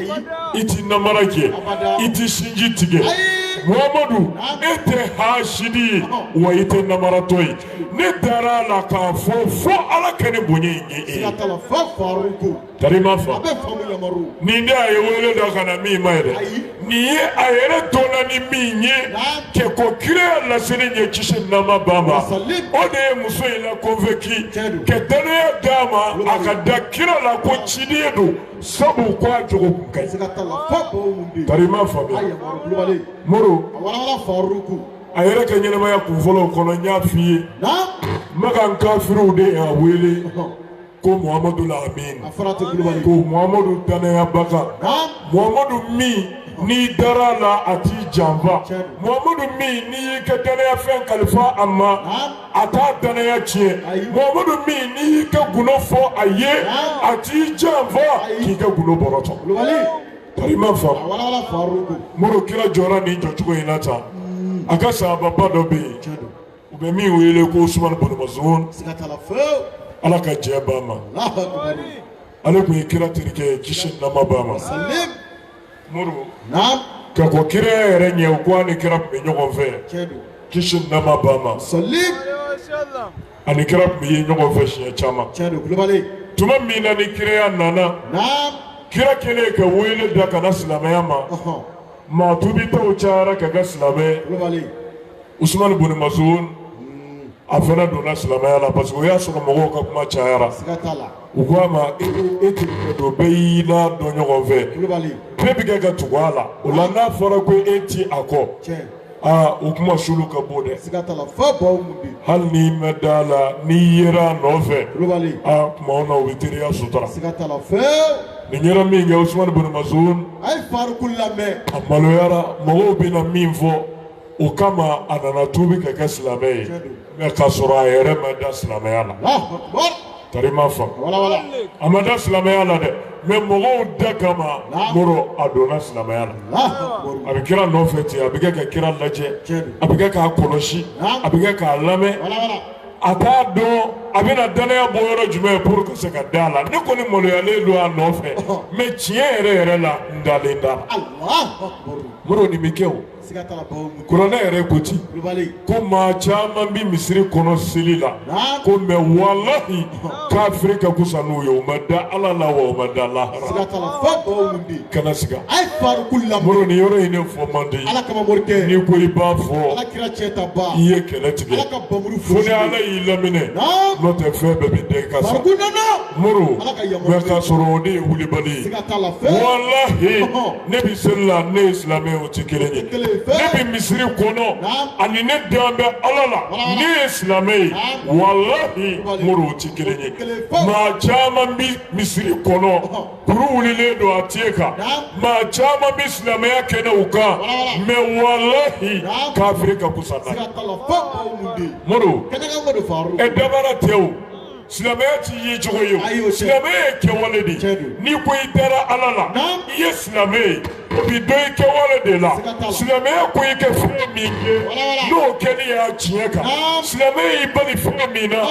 i ti namara kɛ i ti sinji tigɛ Muhamadu e tɛ hasidi ye wa i tɛ namaratɔ ye ne dara la k'a fɔ ala ka ne bonya in ye e ye Karima fa nin de a ye wele da ka na min ma yɛrɛ nin ye a yɛrɛ dɔnna ni min ye kɛ ko kira laseli ɲɛ kisi nama ba ma o de ye muso in la convaincu kɛ danaya d'a ma a ka da kira la ko ciden don sabu ko a jogo kun ka ɲi Karima fa Moro a yɛrɛ ka ɲɛnamaya kunfɔlɔw kɔnɔ n y'a f'i ye Magan kafiriw de y'a wele ko Muhamadu Lamin ko Muhamadu danaya baka Muhamadu min n'i dara la a t'i janfa Muhamadu min n'i y'i ka danaya fɛn kalifa a ma a t'a danaya tiɲɛ Muhamadu min n'i y'i ka gundo fɔ a ye a t'i janfa k'i ka gundo bɔrɔtɔ Karima fa Moro kira jɔra nin jɔcogo in na tan a ka sahababa dɔ bɛ yen u bɛ min wele ko Usman bin Mazun siga t'a la fewu Ala ka jɛ b'a ma Allahu akbar ale kun ye kira terikɛ kisi nama b'a ma salim Muru naam ka ko kira yɛrɛ ɲɛ u ko ani kira kun bɛ ɲɔgɔn fɛ tiɲɛ don kisi nama b'a ma salim ani kira kun bɛ ye ɲɔgɔn fɛ siɲɛ caman tiɲɛ don kulubali tuma min na ni kiraya nana naam kira kelen ka wele da kana silamɛya ma maa tubitaw cayara ka kɛ silamɛ kulubali Usman bin Mazun a fana donna silamɛya la parce que o y'a sɔrɔ mɔgɔw ka kuma cayara siga t'a la u ko a ma e terikɛ don bɛɛ y'i la dɔn ɲɔgɔn fɛ kulubali bɛɛ bɛ kɛ ka tugu a la o la n'a fɔra ko e ti a kɔ tiɲɛ o kuma sulu ka bon dɛ siga t'a la fo baw mun di hali n'i mɛn da la n'i yera a nɔfɛ kulubali kumaw na o bɛ teriya sutura siga t'a la fewu nin yɛrɛ min kɛ Usman bin Mazun a ye faruku lamɛn a maloyara mɔgɔw bɛna min fɔ o kama a nana tuubi ka kɛ silamɛ ye mɛ k'a sɔrɔ a yɛrɛ ma da silamɛya la Allahu akbar tari ma faamu wala wala a ma da silamɛya la dɛ mɛ mɔgɔw da kama mɔrɔ a donna silamɛya la Allahu akbar a bɛ kira nɔfɛ ten a bɛ kɛ ka kira lajɛ a bɛ kɛ k'a kɔlɔsi a bɛ kɛ k'a lamɛn wala wala a t'a dɔn a bɛna danaya bɔ yɔrɔ jumɛn pour que se ka da la ne kɔni maloyalen don a nɔfɛ mɛ tiɲɛ yɛrɛ yɛrɛ la n dalen da la Allahu akbar mɔrɔ nin bɛ kɛ o siga t'a la baw mun di kuranɛ yɛrɛ ko ten kulubali ko maa caman bɛ misiri kɔnɔ seli la naam ko mɛ walahi kafiri ka kusa n'u ye o ma da ala la wa o ma da lahara siga t'a la fo baw mun di kana siga a ye faruku lamɛn mɔrɔ nin yɔrɔ in ne fɔ man di ala kama morikɛ n'i ko i b'a fɔ ala kira cɛ ta ba i ye kɛlɛ tigɛ ala ka bamuru fo ni ala y'i laminɛ naam n'o tɛ fɛn bɛɛ bɛ den ka sa faruku nana mɔrɔ ala ka yamaruya mɛ k'a sɔrɔ o de ye wulibali ye siga t'a la fewu walahi ne bɛ seli la ne ye silamɛ o tɛ kelen ye ne bɛ misiri kɔnɔ ani ne den bɛ ala la ne ye silamɛ ye walahi mɔrɔ o tɛ kelen ye maa caman bɛ misiri kɔnɔ kuru wulilen don a tie kan maa caman bɛ silamɛya kɛnɛw kan mɛ walahi kafiri ka kusa n'a ye siga t'a la fo baw mun di mɔrɔ kɛnɛkan ko de faru dabara tɛ o silamɛya ti ye cogo ye o silamɛya ye kɛwale de ye n'i ko i dara ala la i ye silamɛ ye o bi dɔn i kɛwale de la silamɛya ko i kɛ fɛn min ye n'o kɛli y'a tiɲɛ kan silamɛya y'i bali fɛn min na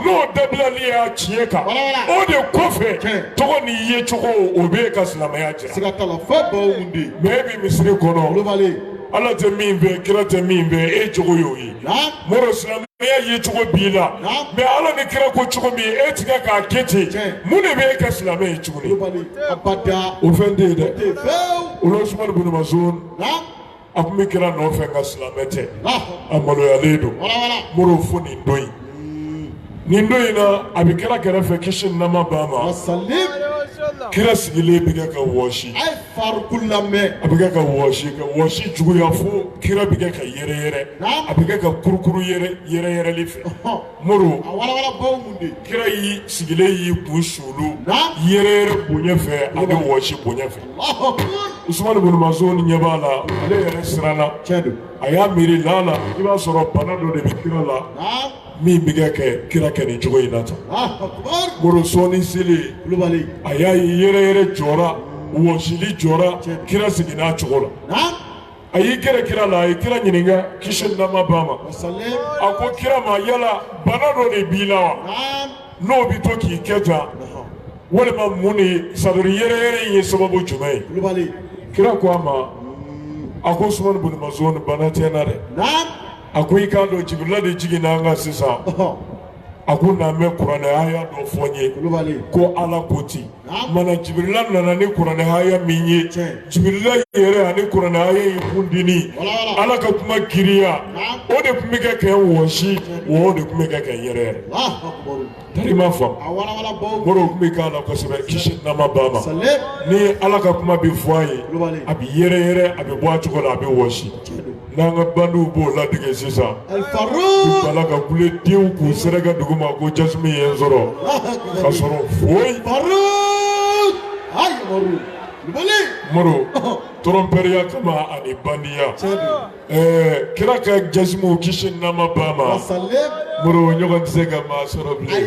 n'o dabilali y'a tiɲɛ kan o de kɔfɛ tɔgɔ n'i ye cogo o b'e ka silamɛya jira siga t'a la fo baw mun di mɛ e bɛ misiri kɔnɔ kulubali ala tɛ min fɛ kira tɛ min fɛ e cogo y'o ye mɔrɔ silamɛya ye cogo b'i la mɛ ala ni kira ko cogo min e tigɛ k'a kɛ ten mun de bɛ e ka silamɛ ye tuguni kulubali abada o fɛn tɛ ye dɛ te fewu o la Usman bin Mazun a tun bɛ kira nɔfɛ nka silamɛ tɛ a maloyalen don wala wala mɔrɔ fo nin don in nin don in na a bɛ kira kɛrɛfɛ kisi ni nɛɛma b'a ma salim kira sigilen bɛ kɛ ka wɔsi a ye faruku lamɛn a bɛ kɛ ka wɔsi juguya fo kira bɛ kɛ ka yɛrɛyɛrɛ a bɛ kɛ ka kurukuru yɛrɛyɛrɛli fɛ mɔrɔ a wala wala baw mun di kira sigilen y'i kun sulu yɛrɛyɛrɛ bonya fɛ ani wɔsi bonya fɛ Allahu akbar Usman bin Mazun ɲɛ b'a la ale yɛrɛ siranna tiɲɛ don a y'a miiri lala i b'a sɔrɔ bana dɔ de bɛ kira la min bɛ kɛ kira kɛ nin cogo in na tan Allahu akbar mɔrɔ sɔɔni selen kulubali a y'a ye yɛrɛyɛrɛ jɔra wɔsili jɔra kira seginna a cogo la a y'i gɛrɛ kira la a ye kira ɲininka kisi ni nɛɛma b'a ma salim a ko kira ma yala bana dɔ de b'i la wa n'o bɛ to k'i kɛ tan walima mun de sadori yɛrɛyɛrɛ in ye sababu jumɛn ye kulubali kira ko a ma a ko Usman bin Mazun bana tɛ n na dɛ a ko i k'a dɔn Jibirila de jiginna an kan sisan a ko n'an bɛ kuranɛ haya dɔ fɔ n ye kulubali ko ala ko ten mana Jibirila nana ni kuranɛ haya min ye Jibirila yɛrɛ ani kuranɛ haya in kundini ala ka kuma giriya o de tun bɛ kɛ kɛ wɔsi wa o de tun bɛ kɛ kɛ yɛrɛyɛrɛ Allahu akbar tari ma faamu a wala wala baw mɔrɔ tun bɛ k'a la kosɛbɛ kisi ni nɛɛma b'a ma salim ni ala ka kuma bɛ fɔ a ye kulubali a bɛ yɛrɛyɛrɛ a bɛ bɔ a cogo la a bɛ wɔsi n'an ka bandiw b'o ladege sisan al faruq bala ka kule denw k'u sɛrɛkɛ dugu ma ko jasumi ye n sɔrɔ ka sɔrɔ foyi faruq ay maru kulubali moro tromperia kama ani bandiya kira ka jasmu kishin nama bama moro ɲɔgɔn tɛ se ka maa sɔrɔ bilen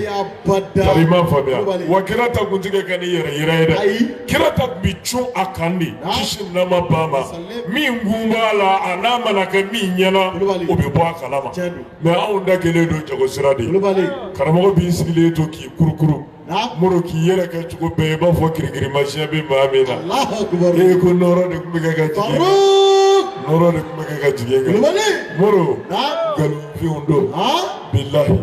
karima faamuya wa kira ta kun tɛ ka ni yɛrɛ yira ye dɛ kira ta kun bɛ cun a kan de kishin nama bama min kun b'a la a n'a mana kɛ min ɲɛna o bɛ bɔ a kalama mɛ anw da kelen don jago sira de karamɔgɔ b'i sigilen to k'i kurukuru moro k'i yɛrɛ kɛ cogo bɛɛ i b'a fɔ kirikirimasiyɛn bɛ maa min na ko nɔrɔ de tun bɛ kɛ ka jigin nɔrɔ de tun bɛ kɛ ka jigin kan moro nkalonfinw don bilahi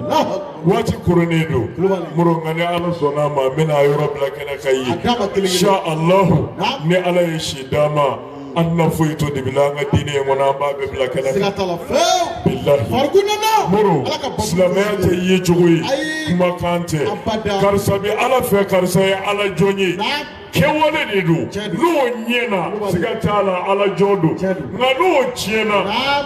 waati koronnen don moro nka ni ala sɔnna a ma n bɛna a yɔrɔ bila kɛnɛ ka ye insha Allahu ni ala ye si d'a ma an na foyi to debila an ka diinɛ in kɔnɔ an b'a bɛɛ bila kɛnɛ kan bilahi moro silamɛya tɛ ye cogo ye kumakan tɛ karisa bɛ ala fɛ karisa ye ala jɔn ye kɛwale de don n'o ɲɛna siga t'a la ala jɔn don nka n'o tiɲɛna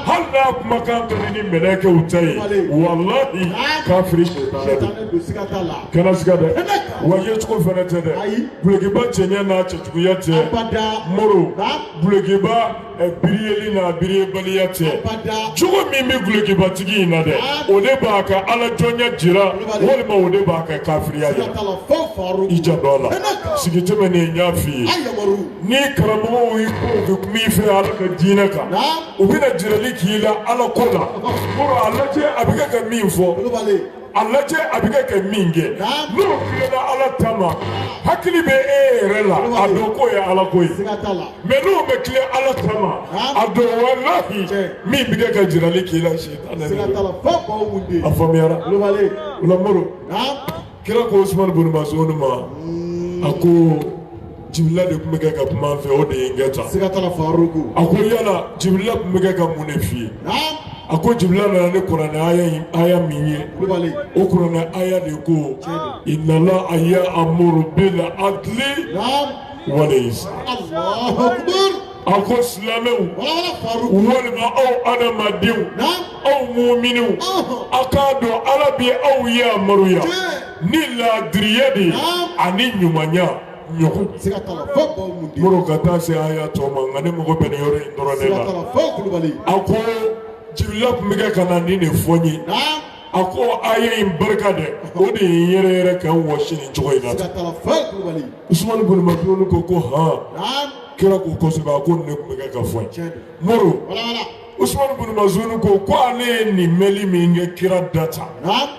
hali n'a kumakan ka di ni mɛlɛkɛw ta ye walahi kafiri sɛtanɛ don kana siga dɛ wa yecogo fɛnɛ tɛ dɛ bulekiba cɛɲɛ n'a cɛjuguya tɛ moro bulekiba biriyeli n'a biriyebaliya tɛ cogo min bɛ bulekibatigi in na dɛ o de b'a ka ala jɔnya jira walima o de b'a ka kafiriya jira i jan dɔ la sigi tɛmɛ ni n y'a f'i ye ni karamɔgɔw y'i ko bɛ kuma i fɛ ala ka diinɛ kan u bɛna jirali k'i la ala ko la moro a lajɛ a bɛ kɛ ka min fɔ a lajɛ a bɛ kɛ ka min kɛ n'o tilela ala ta ma hakili bɛ e yɛrɛ la a dɔn k'o ye ala ko ye mɛ n'o bɛ tile ala ta ma a dɔn walahi min bɛ kɛ ka jirali k'i la sitanɛ de don a faamuyara o la moro kira ko Usman bun Mazun ma a ko Jibirila de tun bɛ kɛ ka kuma an fɛ o de ye n kɛ tan a ko yala Jibirila tun bɛ kɛ ka mun de f'i ye a ko Jibirila nana ni kuranɛ aya min ye o kuranɛ aya de ko inna Allaha ya'muru bil adli wal ihsan a ko silamɛw walima aw adamadenw aw mu'miniw a k'a dɔn ala bɛ aw yamaruya ni laadiriya de ani ɲumanya ɲɔgɔn moro ka taa se aya tɔ ma nka ne mago bɛ nin yɔrɔ in dɔrɔn de la a ko Jibirila tun bɛ kɛ ka na nin de fɔ n ye a ko aya in barika dɛ o de ye n yɛrɛ yɛrɛ ka n wɔsi nin cogo in na Usman bun Mazun ko han kira ko kosɛbɛ a ko ne tun bɛ kɛ ka fɔ n ye moro Usman bun Mazun ko ale ye nin mɛli min kɛ kira data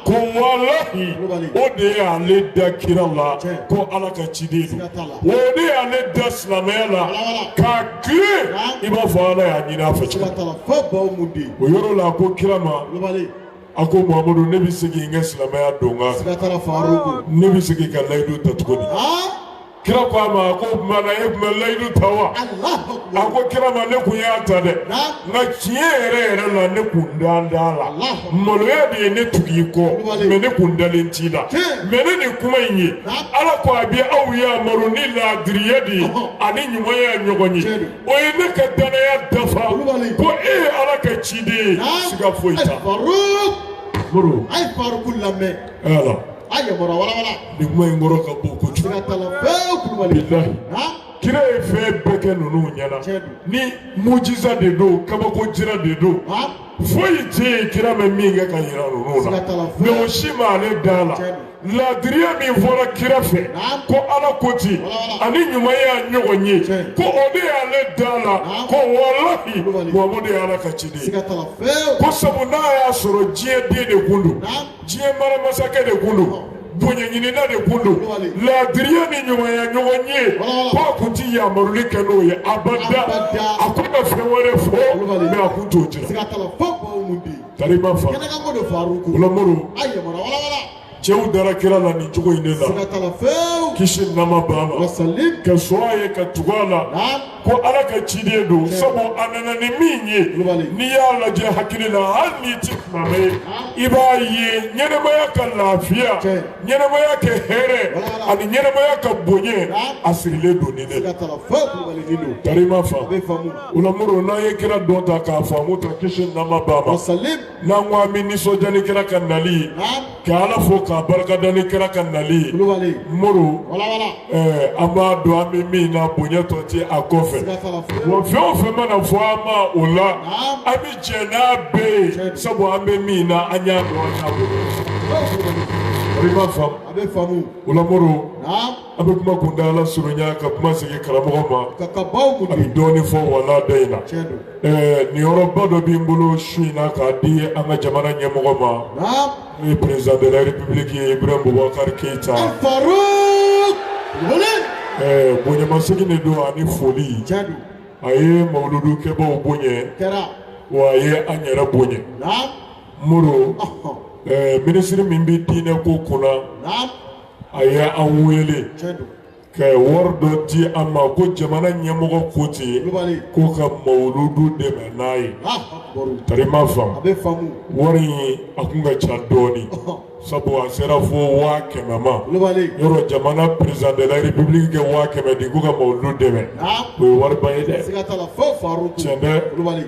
ko walahi o de y'ale da kira la ko ala ka ciden don o de y'ale da silamɛya la k'a tile i b'a fɔ ala y'a ɲini a fɛ cogo o yɔrɔ la a ko kira ma a ko Muhamadu ne bɛ segin n ka silamɛya don kan ne bɛ segin ka layidu ta tuguni kira ko a ma a ko mana e tun bɛ layidu ta wa a ko kira ma ne kun y'a ta dɛ nka tiɲɛ yɛrɛ yɛrɛ la ne kun d'a la maloya de ye ne tugu i kɔ mɛ ne kun dalen t'i la mɛ ne nin kuma in ye ala ko a bɛ aw yamaru ni laadiriya de ye ani ɲumanya ɲɔgɔn ye o ye ne ka danaya dafa ko e ye ala ka ciden ye siga foyi t'a moro a ye Faruku lamɛn a yamara walawala nin kuma in kɔrɔ ka bon kojugu bilahi kira ye fɛn bɛɛ kɛ ninnu ɲɛna ni mujiza de don kabako jira de don foyi tɛ yen kira bɛ min kɛ ka yira ninnu na mɛ o si ma ale da la laadiriya min fɔra kira fɛ ko ala ko ten ani ɲumanya ɲɔgɔn ye ko o de y'ale da la ko walahi Muhamadu ye ala ka ciden ye ko sabu n'a y'a sɔrɔ diɲɛ den de kun don diɲɛ maramasakɛ de kun don bonyaɲinina de kun don laadiriya ni ɲumanya ɲɔgɔn ye ko a kun tɛ yamaruli kɛ n'o ye abada a kun ka fɛn wɛrɛ fɔ mɛ a kun t'o jira karima fa ulamoro cɛw dara kira la nin cogo in de la kisi nama b'a ma ka sɔn a ye ka tugu a la ko ala ka ciden don sabu a nana ni min ye n'i y'a lajɛ hakili la hali n'i ti silamɛ ye i b'a ye ɲɛnɛmaya ka lafiya ɲɛnɛmaya ka hɛrɛ ani ɲɛnɛmaya ka bonya a sirilen don nin de karima fa ulamoro n'an ye kira dɔn ta k'a faamu ta kisi nama b'a ma n'an ko an bɛ nisɔndiya ni kira ka nali ye ka ala fo k'a barikada ni kira ka nali ye moro an b'a dɔn an bɛ min na bonya tɔ tɛ a kɔfɛ wa fɛn o fɛn mana fɔ an ma o la an bɛ jɛ n'a bɛɛ ye sabu an bɛ min na an y'a dɔn an y'a bolo i ma faamu o la Moro an bɛ kuma kuntagala surunya ka kuma segin karamɔgɔ ma a bɛ dɔɔnin fɔ wala da in na nin yɔrɔba dɔ bɛ n bolo su in na k'a di an ka jamana ɲɛmɔgɔ ma n'o ye président de la république Ibrahim Boubacar Keita bonyamasegin de don ani foli a ye mawuludu kɛbaaw bonya wa a ye an yɛrɛ bonya Moro ministre min bɛ diinɛ ko kunna a ye an wele ka wari dɔ di an ma ko jamana ɲɛmɔgɔ ko ten ko ka mawuludu dɛmɛ n'a ye tari ma faamu wari in a kun ka ca dɔɔni sabu a sera fo 100,000 ma yɔrɔ jamana président de la république kɛ 100,000 di ko ka mawuludu dɛmɛ o ye wariba ye dɛ tiɲɛ dɛ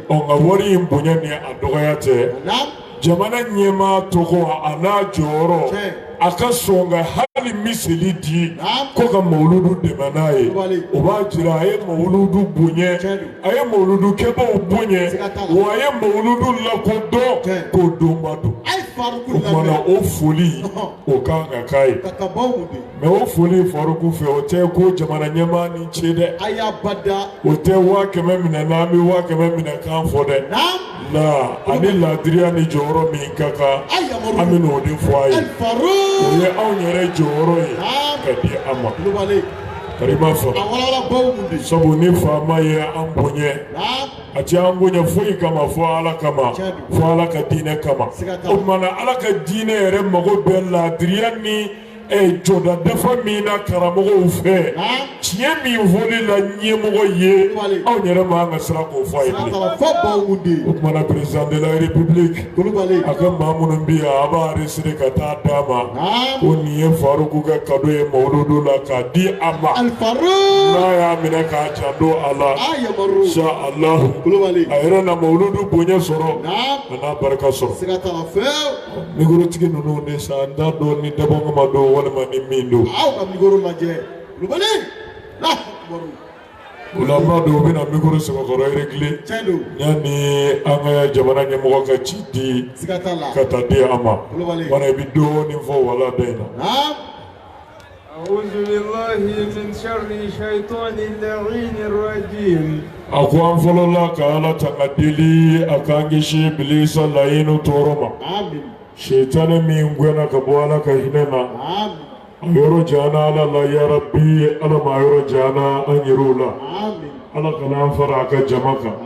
nka wari in bonya ni a dɔgɔya tɛ jamana ɲɛmaa tɔgɔ a n'a jɔyɔrɔ a ka sɔn ka hali miseli di ko ka mawuludu dɛmɛ n'a ye o b'a jira a ye mawuludu bonya a ye mawuludu kɛbaaw bonya wa a ye mawuludu lakodɔn k'o donba don o kumana o foli o kan ka k'a ye mɛ o foli Faruku fɛ o tɛ ko jamana ɲɛmaa ni ce dɛ o tɛ 100,000 minɛ n'an bɛ 100,000 minɛ kan fɔ dɛ na ani laadiriya ni jɔyɔrɔ min ka kan an bɛ n'o de fɔ a ye o ye anw yɛrɛ jɔyɔrɔ ye ka di an ma tari ma faamu sabu ni faama ye an bonya a tɛ an bonya foyi kama fɔ Ala kama fɔ Ala ka diinɛ kama o tumana Ala ka diinɛ yɛrɛ mago bɛ laadiriya ni jɔda dafa min na karamɔgɔw fɛ tiɲɛ min fɔli la ɲɛmɔgɔ ye anw yɛrɛ m'an ka sira k'o fɔ a ye bilen o tumana président de la république a ka maa minnu bɛ yan a b'a enregistré ka taa d'a ma ko nin ye Faruku ka cadeau ye mawuludu la k'a di a ma n'a y'a minɛ k'a janto a la insha Allahu a yɛrɛ na mawuludu bonya sɔrɔ a n'a barika sɔrɔ mikorotigi ninnu de sa n t'a dɔn ni dabɔkama don walima ni min don o la n b'a dɔn u bɛna mikoro sɛbɛkɔrɔ réglé yanni an ka jamana ɲɛmɔgɔ ka ci di ka taa di an ma wala i bɛ dɔɔnin fɔ wala da in na. أعوذ بالله من شر الشيطان اللعين الرجيم. a ko an fɔlɔla ka Ala tanga deli a k'an kisi Ibilisa laɲini tɔɔrɔ ma sitani min gɛnna ka bɔ Ala ka hinɛ na a yɔrɔ janya Ala la ya Rabbi Ala ma yɔrɔ janya an yɛrɛw la Ala kana an fara a ka jama kan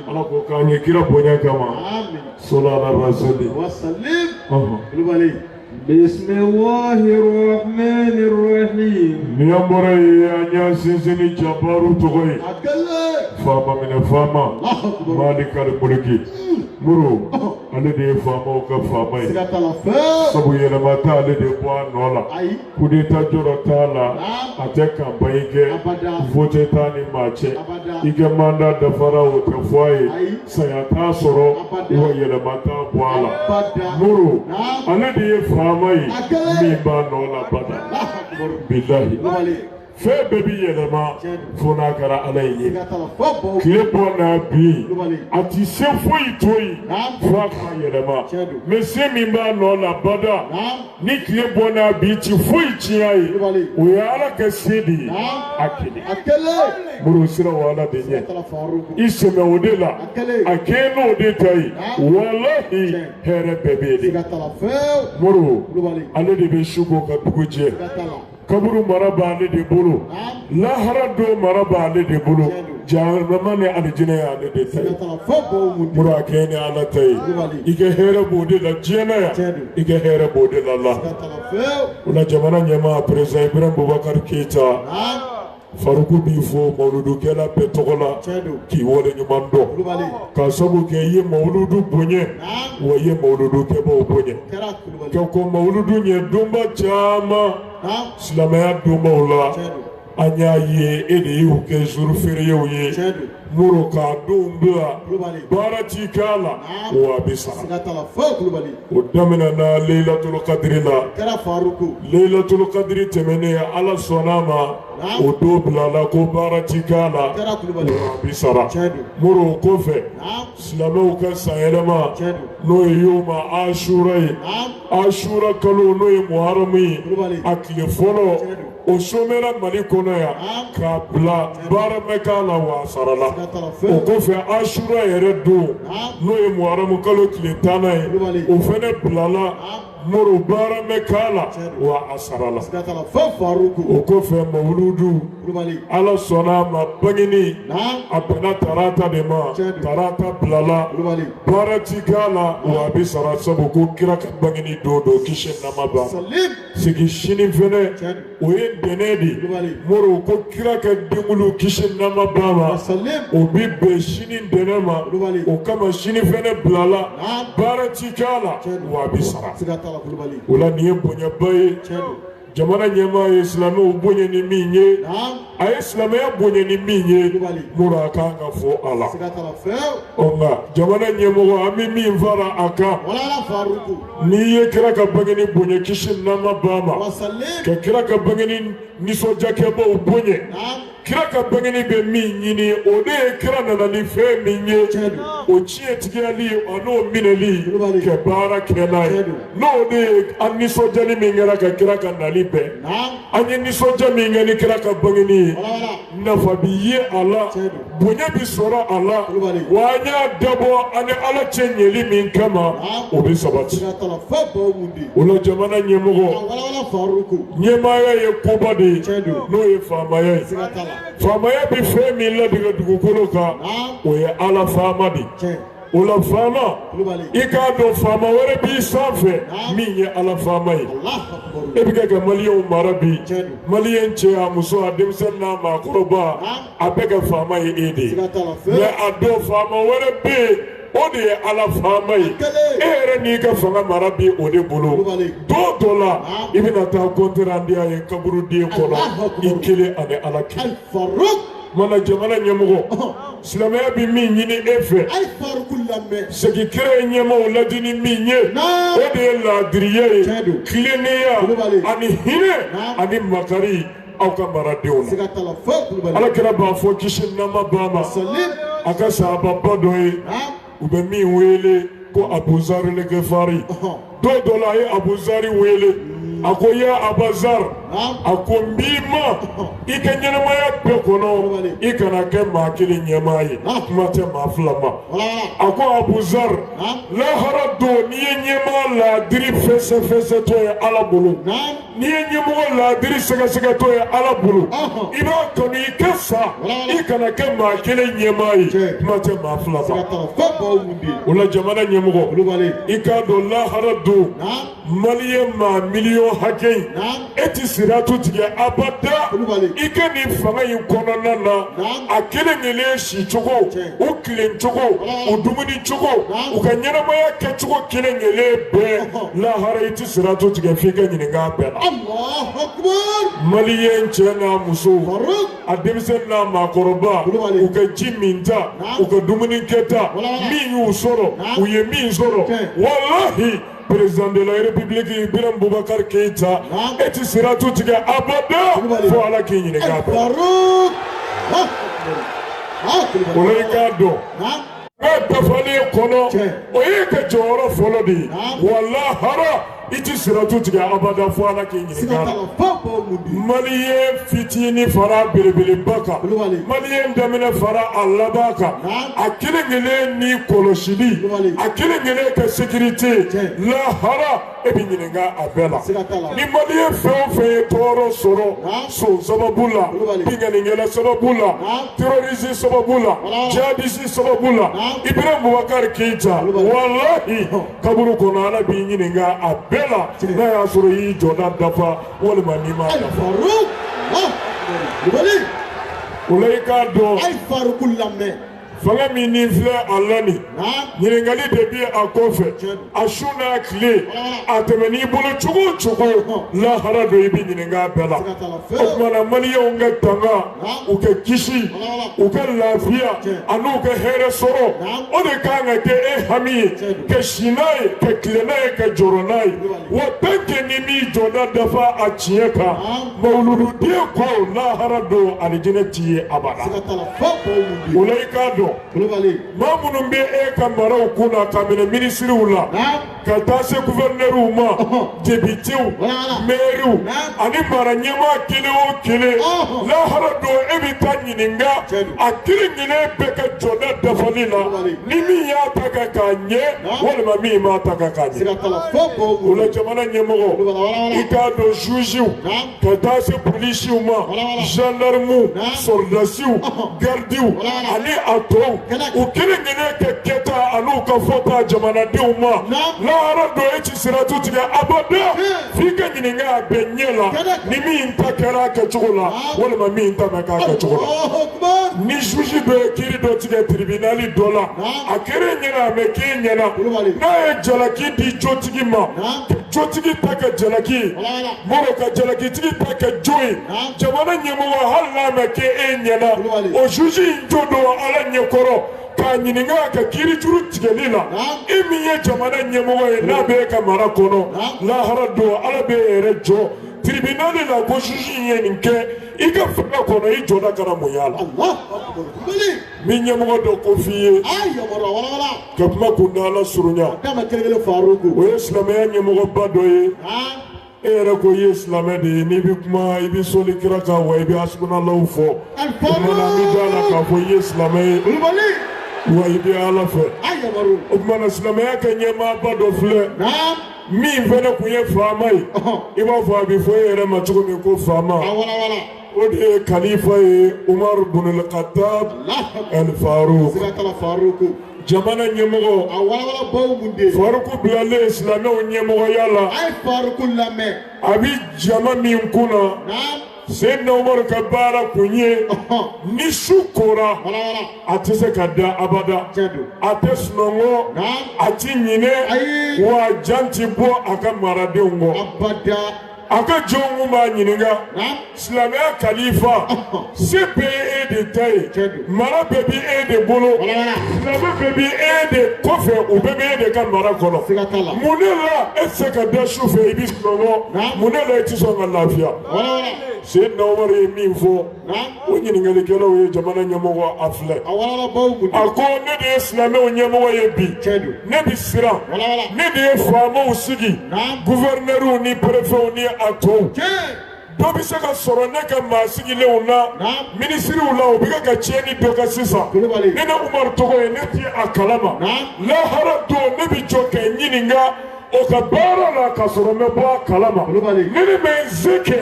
Ala ko k'an ye kira bonya kama sallallahu alaihi wasallam. بسم الله الرحمن الرحيم. نياموري أنيا سيسني جبارو توغي فاما من فاما مالك الملكي مرو ale de ye faamaw ka faama ye sabu yɛlɛma t'ale de bɔ a nɔ la kudeta jɔrɔ t'a la a tɛ kanpaɲi kɛ vote t'a ni maa cɛ i kɛ manda dafara o tɛ fɔ a ye saya t'a sɔrɔ wa yɛlɛma t'a bɔ a la muru ale de ye faama ye min b'a nɔ la bada bilahi fɛn bɛɛ bi yɛlɛma fo n'a kɛra Ala ye tile bɔ n'a bi a ti se foyi to yen fo a k'a yɛlɛma mɛ se min b'a nɔ la bada ni tile bɔ n'a bi ti foyi tiɲɛ ye o ye Ala ka se de ye a kelen muru sira o Ala de ɲɛ i sɛmɛ o de la a kɛ n'o de ta ye walahi hɛrɛ bɛɛ bɛ yen de muru ale de bɛ su ko ka dugu jɛ kaburu mara b'ale de bolo lahara don mara b'ale de bolo jahanama ni alijinɛ y'ale de ta ye muru a kɛ ni Ala ta ye i ka hɛrɛ b'o de la diɲɛ na yan i ka hɛrɛ b'o de la lahara o la jamana ɲɛmaa président Ibrahim Boubacar Keita Faruku b'i fo mawuludukɛla bɛɛ tɔgɔ la k'i wale ɲuman dɔn k'a sabu kɛ i ye mawuludu bonya wa i ye mawuludukɛbaaw bonya ka ko mawuludu ɲɛ donba caman silamɛya donbaw la an y'a ye e de y'u kɛ zurufeereyew ye muru k'a denw bila baara t'i k'a la wa a bɛ sara o daminɛna leilatul kadiri la leilatul kadiri tɛmɛnen ala sɔnn'a ma o don bilala ko baara t'i k'a la wa a bɛ sara muru o kɔfɛ silamɛw ka sanyɛlɛma n'o ye yoma ashura ye ashura kalo n'o ye muharamu ye a tile fɔlɔ o somera Mali kɔnɔ yan k'a bila baara mɛ k'a la wa a sarala o kɔfɛ ashura yɛrɛ don n'o ye muharamu kalo tile 10 ye o fɛnɛ bilala muru baara mɛ k'a la wa a sarala o kɔfɛ mawuludu ala sɔnna ma bangeni a bɛnna tarata de ma tarata bilala baara ti k'a la wa a bɛ sara sabu ko kira ka bangeni don kisi nama ba sigi sini fɛnɛ o ye dɛnɛ de muru ko kira ka denkulu kisi nama ba ma o bɛ bɛn sini dɛnɛ ma o kama sini fɛnɛ bilala baara ti k'a la wa a bɛ sara o la nin ye bonyaba ye jamana ɲɛmaa ye silamɛw bonya ni min ye a ye silamɛya bonya ni min ye muru a kan ka fɔ a la nka jamana ɲɛmɔgɔ an bɛ min fara a kan n'i ye kira ka bangeni bonya kisi nama ba ma ka kira ka bangeni nisɔnjakɛbaw bonya kira ka bangeni bɛ min ɲini o de ye kira nana ni fɛn min ye o tiɲɛtigiyali a n'o minɛli kɛ baara kɛ n'a ye n'o de ye an nisɔndiyali min kɛra ka kira ka nali bɛɛ an ye nisɔndiya min kɛ ni kira ka bangeni ye nafa bi ye a la bonya bi sɔrɔ a la wa an y'a dabɔ an ni ala cɛ ɲɛli min kama o bɛ sabati o la jamana ɲɛmɔgɔ ɲɛmaaya ye koba de ye n'o ye faamaya ye faamaya bi fɛn min ladege dugukolo kan o ye ala faama de o la faama i k'a dɔn faama wɛrɛ b'i sanfɛ min ye ala faama ye e bɛ kɛ ka maliyɛnw mara bi maliyɛn cɛ a muso a denmisɛnnin n'a maakɔrɔba a bɛ kɛ faama ye e de ye mɛ a dɔn faama wɛrɛ bɛ yen o de ye ala faama ye e yɛrɛ n'i ka fanga mara bi o de bolo don dɔ la i bɛna taa kɔnterandenya ye kaburuden kɔnɔ i kelen ani ala kelen mana jamana ɲɛmɔgɔ silamɛya bi min ɲini e fɛ segi kira ye ɲɛmaw ladi ni min ye o de ye laadiriya ye tilennenya ani hinɛ ani makari aw ka maradenw na ala kira b'a fɔ kisi nama ba ma a ka sahababa dɔ ye u bɛ min wele ko abuzari legefari dɔw dɔ la a ye abuzari wele a ko ya abazar a ko n b'i ma i ka ɲɛnamaya bɛɛ kɔnɔ i kana kɛ maa kelen ɲɛmaa ye kuma tɛ maa fila ma a ko abuzar lahara don n'i ye ɲɛmaa laadiri fɛsɛfɛsɛtɔ ye ala bolo n'i ye ɲɛmɔgɔ laadiri sɛgɛsɛgɛtɔ ye ala bolo i b'a kanu i ka sa i kana kɛ maa kelen ɲɛmaa ye kuma tɛ maa fila ma o la jamana ɲɛmɔgɔ i k'a dɔn lahara don maliyɛn maa miliyɔn hakɛ in e ti siratu tigɛ abada i ka nin fanga in kɔnɔna na a kelen kelen si cogo u tilen cogo u dumuni cogo u ka ɲɛnamaya kɛ cogo kelen kelen bɛɛ lahara i ti siratu tigɛ f'i ka ɲininka a bɛɛ la maliyɛn cɛ n'a muso a denmisɛnnin n'a maakɔrɔba u ka ji min ta u ka dumuni kɛta min y'u sɔrɔ u ye min sɔrɔ walahi président de la république Ibrahim Boubacar Keïta et tu seras tout tigɛ abada fo ala k'i ɲininka a bɛɛ o la i k'a dɔn n'a dafalen kɔnɔ o ye ka jɔyɔrɔ fɔlɔ de ye walahara i ti siratu tigɛ abada fo ala k'i ɲininka a la maliyɛn fitinin fara belebeleba kan maliyɛn daminɛ fara a laban kan a kelen kelen ni kɔlɔsili a kelen kelen ka sécurité lahara e bɛ ɲininka a bɛɛ la ni maliyɛn fɛn o fɛn ye tɔɔrɔ sɔrɔ so sababu la bingannikɛla sababu la terrorisme sababu la jihadisme sababu la Ibrahim Boubacar Keïta walahi kaburu kɔnɔ ala b'i ɲininka a bɛɛ la n'a y'a sɔrɔ i y'i jɔda dafa walima n'i ma dafa o la i k'a dɔn fanga min ni filɛ a la nin ɲininkali de bi a kɔfɛ a su n'a tile a tɛmɛ n'i bolo cogo o cogo lahara do i bi ɲininka bɛɛ la o kumana maliyɛnw ka tanga u ka kisi u ka lafiya a n'u ka hɛrɛ sɔrɔ o de kan ka kɛ e hami ye ka si n'a ye ka tile n'a ye ka jɔrɔ n'a ye wa tant que ni m'i jɔda dafa a tiɲɛ kan mawulududen kɔ lahara do alijinɛ t'i ye abada o la i k'a dɔn maa minnu bɛ e ka maraw kun na ka minɛ minisiriw la ka taa se guvɛrinɛriw ma debitew mɛriw ani mara ɲɛmaa kelen o kelen lahara do e bɛ taa ɲininka a kelen-kelen bɛɛ ka jɔda dafali la ni min y'a ta ka k'a ɲɛ walima min m'a ta ka k'a ɲɛ o la jamana ɲɛmɔgɔ i k'a dɔn juziw ka taa se polisiw ma gendarmew soldasiw gardiw ani a tɔw u kelen-kelen ka kɛta an'u ka fɔta jamanadenw ma lahara do e ti siratu tigɛ abada f'i ka ɲininka a bɛɛ ɲɛ la ni min ta kɛra a kɛcogo la walima min ta ma k'a kɛcogo la ni juge dɔ ye kiiri dɔ tigɛ tribunali dɔ la a kɛra ɲɛna a mɛ k'e ɲɛna n'a ye jalaki di jotigi ma jotigi ta kɛ jalaki mɔgɔ ka jalakitigi ta kɛ jo ye jamana ɲɛmɔgɔ hali n'a mɛ k'e ɲɛna o juge in jo don ala ɲɛkɔrɔ k'a ɲininka ka kiiri juru tigɛli la e min ye jamana ɲɛmɔgɔ ye n'a bɛ ka mara kɔnɔ lahara don ala bɛ yɛrɛ jɔ tribunali la ko juge in ye nin kɛ i ka fanga kɔnɔ i jɔda kɛra mun y'a la min ɲɛmɔgɔ dɔ ko f'i ye ka kuma kuntala surunya o ye silamɛya ɲɛmɔgɔba dɔ ye e yɛrɛ ko i ye silamɛ de ye n'i bɛ kuma i bɛ soli kira kan wa i bɛ hasbunalaw fɔ o kumana an bɛ da la k'a fɔ i ye silamɛ ye wa i bɛ ala fɛ o kumana silamɛya ka ɲɛmaaba dɔ filɛ min fana tun ye faama ye i b'a fɔ a bɛ fɔ e yɛrɛ ma cogo min ko faama o de ye kalifa ye Umar bin al-Khattab al-Faruq jamana ɲɛmɔgɔ Faruku bilalen silamɛw ɲɛmɔgɔya la a bɛ jama min kunna Seydina Umar ka baara kun ye ni su kora a tɛ se ka da abada a tɛ sunɔgɔ a tɛ ɲinɛ wa jan tɛ bɔ a ka maradenw kɔ a ka jɔnw kun b'a ɲininka silamɛya kalifa se bɛɛ ye e de ta ye mara bɛɛ bɛ e de bolo silamɛ bɛɛ bɛ e de kɔfɛ u bɛɛ bɛ e de ka mara kɔnɔ mun de la e tɛ se ka da su fɛ i bɛ sunɔgɔ mun de la e tɛ sɔn ka lafiya Seydina Umar ye min fɔ o ɲininkalikɛlaw ye jamana ɲɛmɔgɔ a filɛ a ko ne de ye silamɛw ɲɛmɔgɔ ye bi ne bɛ siran ne de ye faamaw sigi guvɛrinɛriw ni prefɛtw ni a tɔw dɔ bɛ se ka sɔrɔ ne ka maa sigilenw na minisiriw la o bɛ ka tiɲɛni dɔ kɛ sisan ne Umar tɔgɔ ye ne tɛ a kalama lahara don ne bɛ jɔ ka ɲininka o ka baara la ka sɔrɔ n bɛ bɔ a kalama ne de bɛ n se kɛ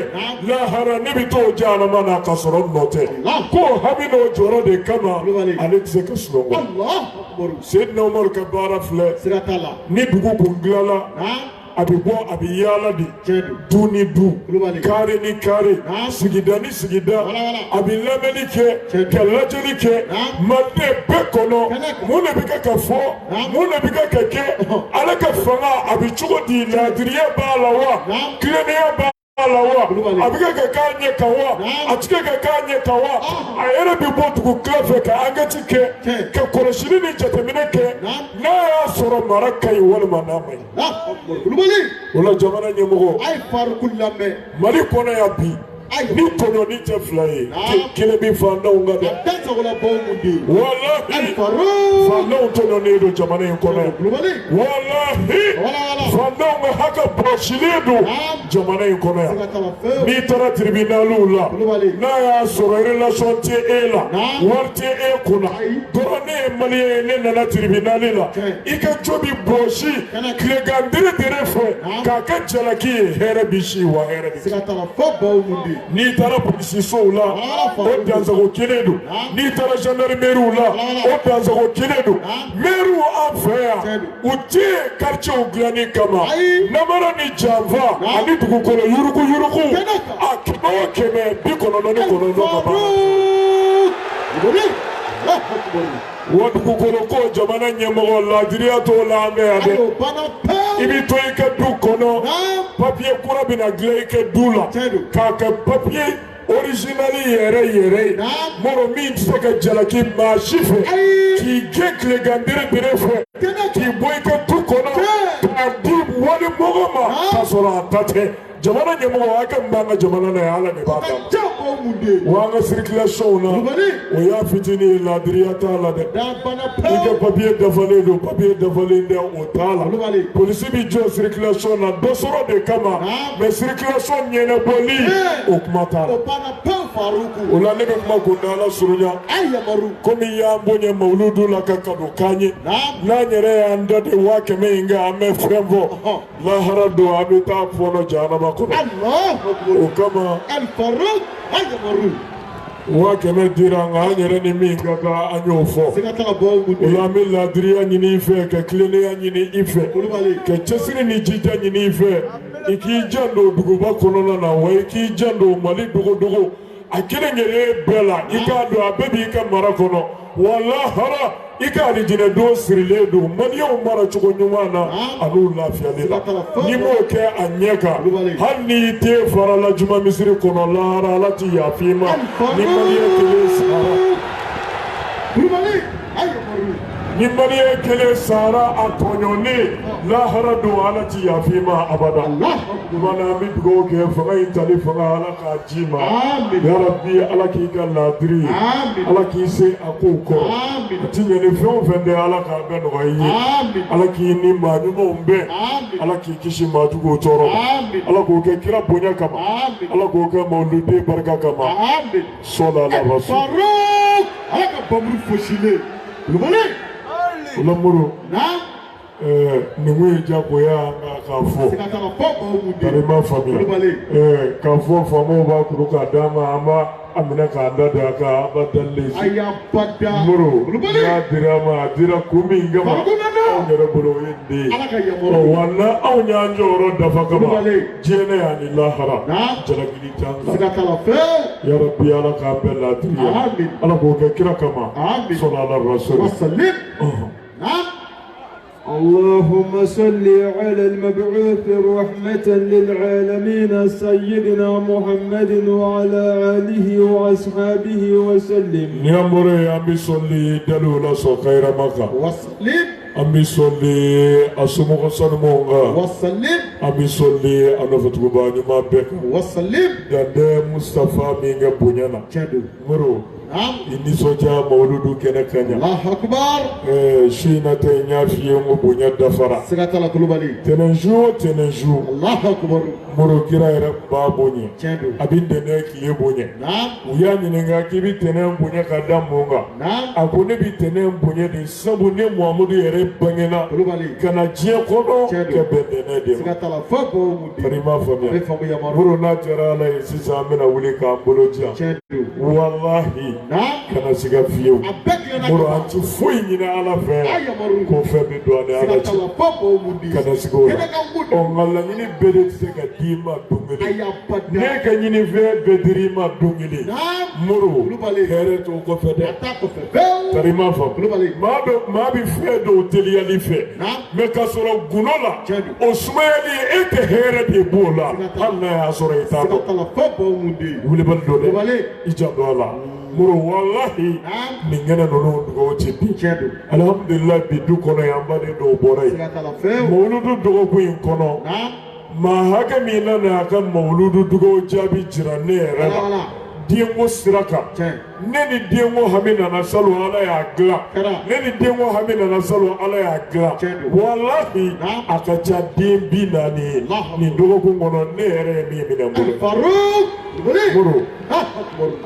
lahara ne bɛ t'o jahanama na ka sɔrɔ n nɔ tɛ ko hami n'o jɔyɔrɔ de kama ale tɛ se ka sunɔgɔ Seydina Umar ka baara filɛ ni dugu kun dilanna a bɛ bɔ a bɛ yaala de du ni du kare ni kare sigida ni sigida a bɛ lamɛnni kɛ ka lajɛli kɛ Manden bɛɛ kɔnɔ mun de bɛ kɛ ka fɔ mun de bɛ kɛ ka kɛ ale ka fanga a bɛ cogo di laadiriya b'a la wa tilennenya b'a la wa a bɛ kɛ ka k'a ɲɛ kan wa a tɛ kɛ ka k'a ɲɛ kan wa a yɛrɛ bɛ bɔ dugu tila fɛ ka ankɛti kɛ ka kɔlɔsili ni jateminɛ kɛ n'a y'a sɔrɔ mara ka ɲi walima n'a ma ɲi o la jamana ɲɛmɔgɔ Mali kɔnɔ yan bi ni tɔɲɔni tɛ fila ye kelen bɛ fantanw kan dɛ walahi fantanw tɔɲɔnen don jamana in kɔnɔ yan walahi fantanw ka hakɛ bɔsilen don jamana in kɔnɔ yan n'i taara tribunaliw la n'a y'a sɔrɔ relation tɛ e la wari tɛ e kunna dɔrɔn ne ye maliyɛn ye ne nana tribunali la i ka jo bɛ bɔsi tilegan dere fɛ k'a kɛ jalaki ye hɛrɛ bɛ si wa hɛrɛ bɛ n'i taara polisisow la o dansago kelen don n'i taara gendarmeriw la o dansago kelen don mɛriw an fɛ yan u tɛ quartierw dilanni kama namara ni janfa ani dugukolo yurugu a kɛmɛ o kɛmɛ 99 ka ban wa dugukolo ko jamana ɲɛmɔgɔ ladiriya t'o la an bɛ yan dɛ i bɛ to i ka du kɔnɔ papiye kura bɛna dilan i ka du la k'a kɛ papiye originali yɛrɛ ye mɔgɔ min tɛ se ka jalaki maa si fɛ k'i gɛn tilegan bere fɛ k'i bɔ i ka du kɔnɔ k'a di wali mɔgɔ ma k'a sɔrɔ a ta tɛ jamana ɲɛmɔgɔ hakɛ min b'an ka jamana na yan ala de b'a dɔn wa an ka circulation na o y'a fitinin ye ladiriya t'a la dɛ i ka papiye dafalen don papiye dafalen tɛ o t'a la polisi bɛ jɔ circulation na dɔ sɔrɔ de kama mais circulation ɲɛnabɔli o kuma t'a la o la ne bɛ kuma kunda ala surunya komi y'an bonya mawuludu la ka kado k'an ye n'an yɛrɛ y'an da de 100 in kɛ an bɛ fɛn fɔ lahara don an bɛ taa fɔlɔ jahanama o kama 100 dira nka an yɛrɛ ni min ka kan an y'o fɔ o la an bɛ ladiriya ɲini i fɛ ka tilennenya ɲini i fɛ ka cɛsiri ni jija ɲini i fɛ i k'i jan don duguba kɔnɔna na wa i k'i jan don Mali dogo a kelen kelen bɛɛ la i k'a dɔn a bɛɛ b'i ka mara kɔnɔ wa lahara i ka alijinɛ don sirilen don maliyɛnw mara cogo ɲuman na an'u lafiyali la n'i m'o kɛ a ɲɛ kan hali n'i den farala juma misiri kɔnɔ lahara ala t'i yafa i ma ni maliyɛn kelen sara ni maliyɛn kelen sara a tɔɲɔnen lahara don ala t'i yafa i ma abada mana an bɛ dugawu kɛ fanga in tali fanga ala k'a ji ma yarabi ala k'i ka ladiri ala k'i se a kow kɔrɔ a ti ɲɛ ni fɛn o fɛn tɛ ala k'a bɛɛ nɔgɔya i ye ala k'i ni maa ɲumanw bɛɛ ala k'i kisi maa juguw tɔɔrɔ ma ala k'o kɛ kira bonya kama ala k'o kɛ mawuluden barika kama sɔla ala rasul ala ka bamuru fosilen lamuru nin ko ye jagoya k'a fɔ bari ma faamuya k'a fɔ faamaw b'a kuru k'a d'a ma an b'a a minɛ k'a da don a kan a b'a dalen muru n'a dira ma a dira kun min kama anw yɛrɛ bolo o ye nin de ye wa n'anw y'an jɔyɔrɔ dafa kama diɲɛ yan ni lahara jalakili t'an kan yarabi ala k'a bɛɛ ladiriya ala k'o kɛ kira kama sɔlɔ ala rasuli اللهم صل على المبعوث رحمة للعالمين سيدنا محمد وعلى آله وأصحابه وسلم يا مري أمي صلي دلولا سو خير مكة وسلم أمي صلي أسمو سنمونغا وسلم أمي صلي أنا فتوباني ما بك وسلم دande مصطفى مينغا بونيانا مرو ini soja mawludu kene kanya Allahu akbar shina te nyafi ngo bonya dafara sigata la kulubali tenenju Allahu akbar moro kira era ba bonye abinde ne kiye bonye uya nyinga kibi tenen bonya kada monga akone bi tenen bonya de sabu ne Muhammadu yere bangena kana jie kodo ke bendene de sigata la fabo mudi prima famia moro na jara la sisa mena wuli ka boloja wallahi kana siga fiyewu moro an ti foyi ɲini ala fɛ ko fɛn bɛ don ani ala cɛ kana siga o la ɔ nka laɲini bɛɛ de tɛ se ka d'i ma don kelen ne ka ɲini fɛn bɛɛ dir'i ma don kelen moro hɛrɛ t'o kɔfɛ dɛ tari i m'a faamu maa bɛ fɛn dɔw teliyali fɛ mɛ ka sɔrɔ gundo la o sumayali e tɛ hɛrɛ de b'o la hali n'a y'a sɔrɔ i t'a dɔn wulibali dɔ dɛ i janto a la. muro wallahi min ngana no dugo ci bi alhamdulillah bi du kono yamba de do boray mawludu dugo ko in kono ma haka mi na kan mawludu dugo jabi jira ne rela diengo siraka ne ni diengo hamina na salu ala ya gla ne ni diengo hamina na salu ala ya gla wallahi akacha din bi na ni dugo ko ngono ne ere mi mi na muro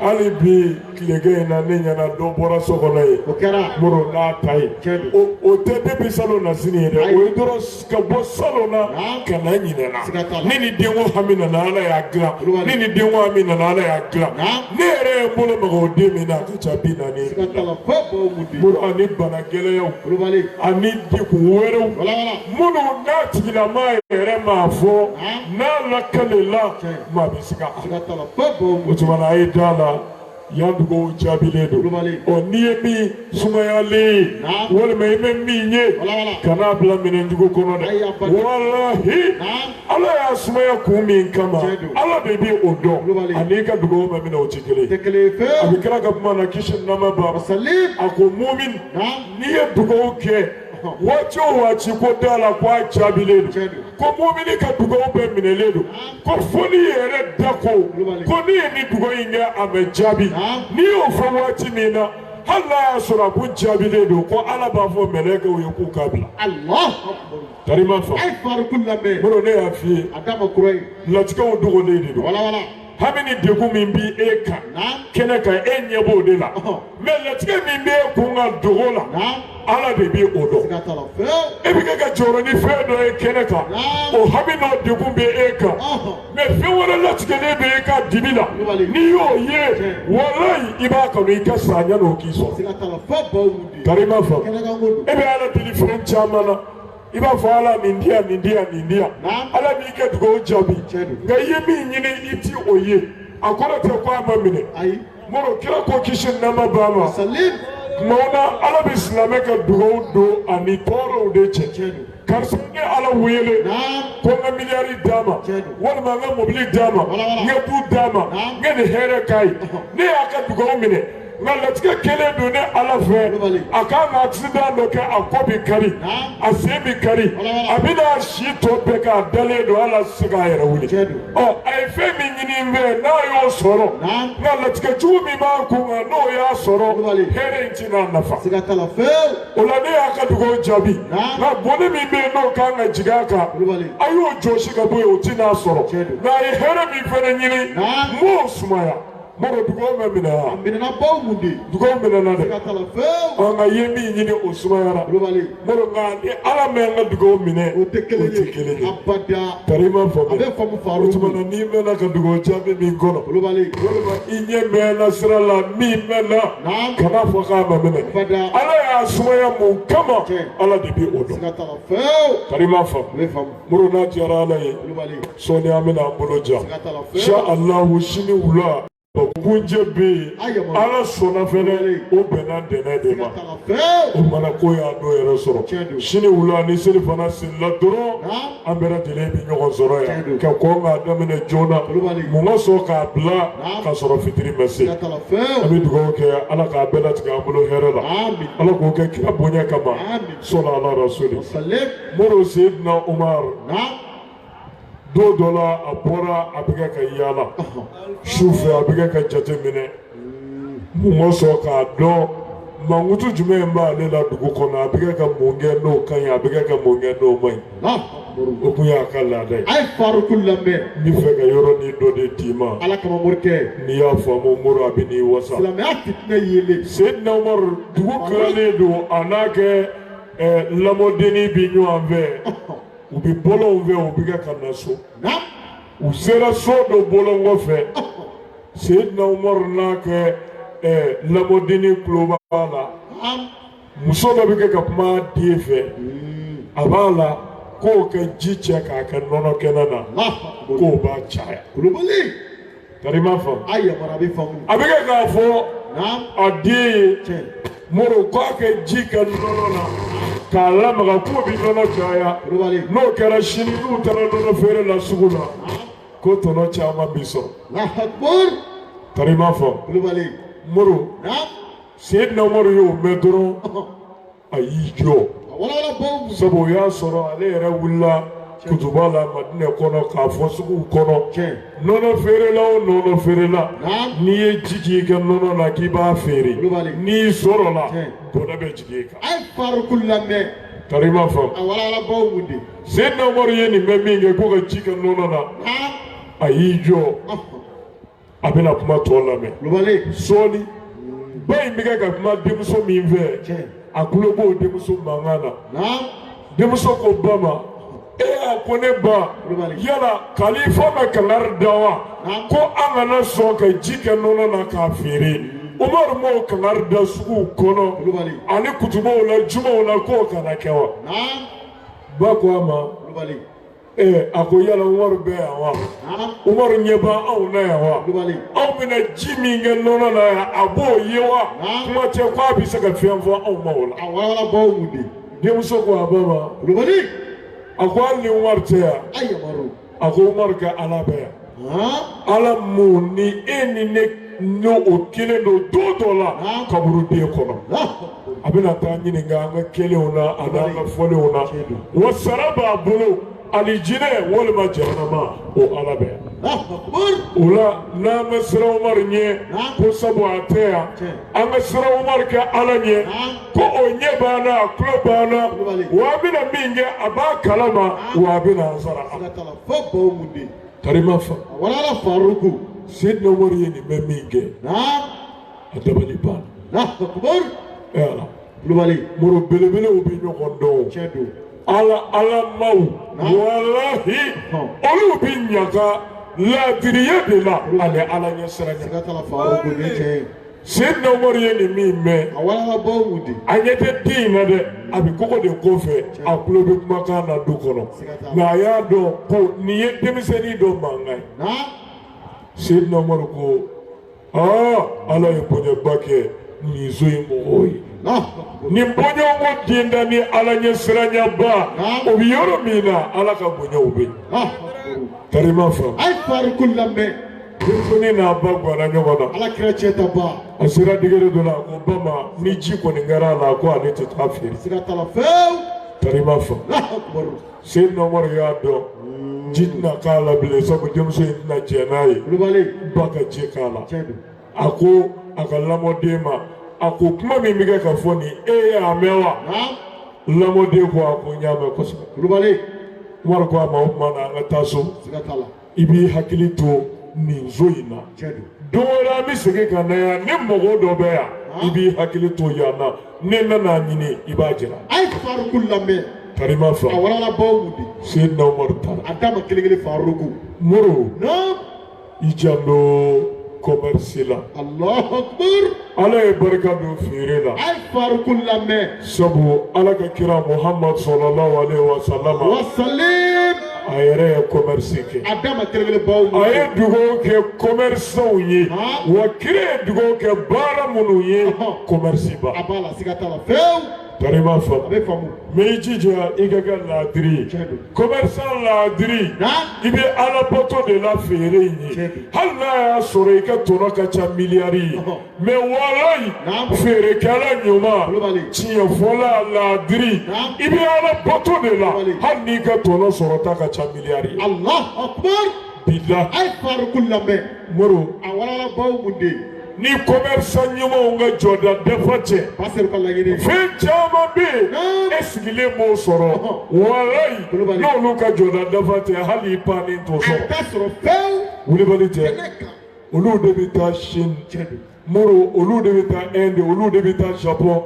ali bi kilege na ne nyana do bora sokona ye muro na tai o te de salo na sini de o doro ka bo salo na kana nyine na ne ni diengo hamina na ala ya gla ne ni diengo hamina na ala ya gla ne ere bolo mago de mi na ka chabi na ni muro ani bana gele yo ani di ku wero muro na tigila ma ere ma fo na la kalela ma bisika o tumana ay dala yan dugawu jaabilen don n'i ye min sumayalen walima i bɛ min ye kana bila minɛnjugu kɔnɔ dɛ walahi ala y'a sumaya kun min kama ala de bɛ o dɔn ani ka dugawu bɛ minɛ o tɛ kelen a bɛ kira ka kuma na kisi nama ba a ko mumin n'i ye dugawu kɛ waati o waati ko da la ko a jaabilen don ko mumini ka dugawu bɛɛ minɛlen don ko fo n'i yɛrɛ da ko n'i ye nin dugawu in kɛ a bɛ jaabi n'i y'o fɔ waati min na hali n'a y'a sɔrɔ a kun jaabilen don ko ala b'a fɔ mɛlɛkɛw ye k'u k'a bila tarima fa mɔdɔ ne y'a f'i ye latigɛw dogolen de don hami ni degun min bi e kan kɛnɛ kan e ɲɛ b'o de la mɛ latigɛ min bɛ e kun ka dogo la ala de bɛ o dɔn e bɛ kɛ ka jɔyɔrɔ ni fɛn dɔ ye kɛnɛ kan o hami n'o degun bɛ e kan mɛ fɛn wɛrɛ latigɛlen bɛ e ka dibi la n'i y'o ye walayi i b'a kanu i ka sa yan'o k'i sɔrɔ karima fɔ e bɛ ala deli fɛn caman na i b'a fɔ ala nin di yan nin di yan nin di yan ala b'i kɛ dugawu jaabi nka i ye min ɲini i ti o ye a kɔrɔ tɛ ko a ma minɛ mɔdɔ kira ko kisi nama ba ma tumaw na ala bɛ silamɛ ka dugawu don ani tɔɔrɔw de cɛ karisa ne ala wele ko n ka miliyari d'a ma walima n ka mobili d'a ma n ka du d'a ma n ka nin hɛrɛ k'a ye ne y'a ka dugawu minɛ nka latigɛ kelen don ne ala fɛ a kan ka accident dɔ kɛ a kɔ bi kari a sen bi kari a bɛna si tɔ bɛɛ k'a dalen don ala se k'a yɛrɛ wuli a ye fɛn min ɲini n fɛ n'a y'o sɔrɔ nka latigɛ jugu min b'a kun kan n'o y'a sɔrɔ hɛrɛ in tɛna nafa o la ne y'a ka dugawu jaabi nka bɔnɛ min bɛ yen n'o kan ka jigin a kan a y'o jɔsi ka bɔ yen o tɛna sɔrɔ nka a ye hɛrɛ min fɛnɛ ɲini n m'o sumaya mɔdɔ dugawu bɛ minɛ wa dugawu minɛna dɛ nka i ye min ɲini o sumayara mɔdɔ nka ni ala mɛ n ka dugawu minɛ o tɛ kelen ye karima fɔ o tuma na n'i mɛnna ka dugawu jaabi min kɔnɔ walima i ɲɛ mɛnna sira la min mɛnna kana fɔ k'a ma minɛ ala y'a sumaya mun kama ala de bɛ o dɔn karima fɔ mɔdɔ n'a diyara ala ye sɔɔni an bɛna an bolo ja insha Allahu sini wula kunjɛ bɛ yen ala sɔnna fɛnɛ o bɛnna dɛnɛ de ma o mana ko y'a dɔ yɛrɛ sɔrɔ sini wula ni seli fana selila dɔrɔn an bɛɛ lajɛlen bɛ ɲɔgɔn sɔrɔ yan ka kɔn k'a daminɛ joona mun ka sɔn k'a bila ka sɔrɔ fitiri ma se an bɛ dugawu kɛ ala k'a bɛɛ latigɛ an bolo hɛrɛ la ala k'o kɛ kira bonya kama sɔnna ala rasuli mɔdɔ seyidina umar don dɔ la a bɔra a bɛ kɛ ka yaala sufɛ a bɛ kɛ ka jate minɛ mun ma sɔn k'a dɔn mankutu jumɛn b'ale la dugu kɔnɔ a bɛ kɛ ka mun kɛ n'o ka ɲi a bɛ kɛ ka mun kɛ n'o ma ɲi o kun y'a ka laada ye a ye faruku lamɛn n bɛ fɛ ka yɔrɔnin dɔ de d'i ma ala kama morikɛ n'i y'a faamu mori a bɛ n'i wasa silamɛya fitinɛ yelen seyidina umaru dugu tilalen don a n'a kɛ lamɔdenni bi ɲɔgɔn fɛ u bɛ bɔlɔnw fɛ u bɛ kɛ ka na so u sera so dɔ bɔlɔn kɔfɛ seyidina umaru n'a kɛ lamɔdenni tulo b'a la muso dɔ bɛ kɛ ka kuma den fɛ a b'a la k'o kɛ ji cɛ k'a kɛ nɔnɔ kɛnɛ na k'o b'a caya karima faamu a bɛ kɛ k'a fɔ a den ye moro k'a kɛ ji kɛ nɔnɔ na k'a lamaga k'o bɛ nɔnɔ caya n'o kɛra sini n'u taara nɔnɔ feere la sugu la ko tɔnɔ caman bɛ sɔrɔ karima faamu moro seyidina umaru y'o mɛn dɔrɔn a y'i jɔ sabu o y'a sɔrɔ ale yɛrɛ wulila kutuba la madinɛ kɔnɔ k'a fɔ suguw kɔnɔ nɔnɔ feerela o nɔnɔ feerela n'i ye ji k'i kɛ nɔnɔ na k'i b'a feere n'i sɔrɔ la bɔnɛ bɛ jigin i kan. a ye faruku lamɛn. karima faamu. a walawalabaw mun de. seyidina umaru ye nin bɛ min kɛ ko ka ji kɛ nɔnɔ na a y'i jɔ a bɛna kuma tɔ lamɛn sɔɔni ba in bɛ kɛ ka kuma denmuso min fɛ a tulo b'o denmuso mankan na denmuso ko ba ma a ko ne ba yala kalifa bɛ kangari da wa ko an kana sɔn ka ji kɛ nɔnɔ na k'a feere umaru m'o kangari da suguw kɔnɔ ani kutubaw la jumaw la k'o kana kɛ wa ba ko a ma a ko yala Umaru bɛ yan wa Umaru ɲɛ b'an anw na yan wa kulubali anw bɛna ji min kɛ nɔnɔ na yan a b'o ye wa kuma tɛ ko a bɛ se ka fɛn fɔ anw ma o la a walawalabaw mun de denmuso ko a ba ma kulubali a ko hali ni Umaru tɛ yan a yamaru a ko Umaru ka Ala bɛ yan Ala mun ni e ni ne n'o o kelen don don dɔ la kaburuden kɔnɔ a bɛna taa ɲininka an ka kelenw na a n'an ka fɔlenw na wa sara b'a bolo alijinɛ walima jahanama o Ala bɛ yan o la n'an ka siran Umaru ɲɛ ko sabu a tɛ yan an ka siran Umaru kɛ Ala ɲɛ ko o ɲɛ b'an na a tulo b'an na wa a bɛna min kɛ a b'a kalama wa a bɛna an sara karima fa walala faruku Seydina Umaru ye nin bɛ min kɛ a dabali banna Ala kulubali muru belebelew bɛ ɲɔgɔn dɔn cɛ don ala maw walahi olu bɛ ɲaga laadiriya de la ale Ala ɲɛ sira ɲɛ sigatala faruku ni cɛ Seydina Umaru ye nin min mɛn a walalabaw mun de a ɲɛ tɛ den in na dɛ a bɛ kɔgɔ de kɔfɛ a tulo bɛ kumakan na du kɔnɔ nka a y'a dɔn ko nin ye denmisɛnnin dɔ mankan ye Seydina Umaru ko Ala ye bonyaba kɛ nin so in mɔgɔw ye nin bonyaw den da ni Ala ɲɛ siranyaba o bɛ yɔrɔ min na Ala ka bonyaw bɛ karima fa a ye faruku lamɛn denmisɛnnin n'a ba guana ɲɔgɔn na Ala kira cɛ ta ba a sera digɛrɛ dɔ la ko ba ma ni ji kɔni kɛra a la ko ale tɛ taa feere sigatala fewu karima fa Seydina Umaru y'a dɔn ji tɛna k'a la bilen sabu denmuso in tɛna jɛ n'a ye kulubali ba ka ji k'a la cɛ don a ko a ka lamɔden ma a ko kuma min bɛ kɛ ka fɔ nin e y'a mɛn wa lamɔden ko a ko n y'a mɛn kosɛbɛ kulubali Umaru ko a ma o tuma na an ka taa so sigatala i b'i hakili to nin so in na cɛ don don o don an bɛ segin ka na yan ni mɔgɔ dɔ bɛ yan i b'i hakili to yan na ne nana ɲini i b'a jira a ye faruku lamɛn karima fa a walalabaw mun de Seydina Umaru taara a d'a ma kelen kelen faruku Moro naam i janto commerce la Allahu akbar Ala ye barika don feere la a ye faruku lamɛn sabu Ala ka kira Muhammad sallallahu alaihi wa sallam wasalim a yɛrɛ ye commerce kɛ a d'a ma kelen kelen baw mun a ye dugawu kɛ commerçants ye wa kira ye dugawu kɛ baara minnu ye commerce ba a b'a la sigatala fewu karima fa a bɛ faamu mɛ i jija i ka kɛ laadiri ye commerçant laadiri i bɛ Ala bato de la feere in ye hali n'a y'a sɔrɔ i ka tɔnɔ ka ca miliyari ye mɛ walayi feerekɛla ɲuman tiɲɛfɔla laadiri i bɛ Ala bato de la hali n'i ka tɔnɔ sɔrɔta ka ca miliyari ye Allahu akbar bila a ye faruku lamɛn Moro a walalabaw mun de ni commerçant ɲumanw ka jɔda dafa cɛ passer ka laɲini fɛn caman bɛ yen e sigilen b'o sɔrɔ walayi n'olu ka jɔda dafa tɛ hali i pannen t'o a sɔrɔ t'a sɔrɔ fewu wulibali tɛ kɛnɛ kan olu de bɛ taa Chine Moro olu de bɛ taa Inde olu de bɛ taa Japon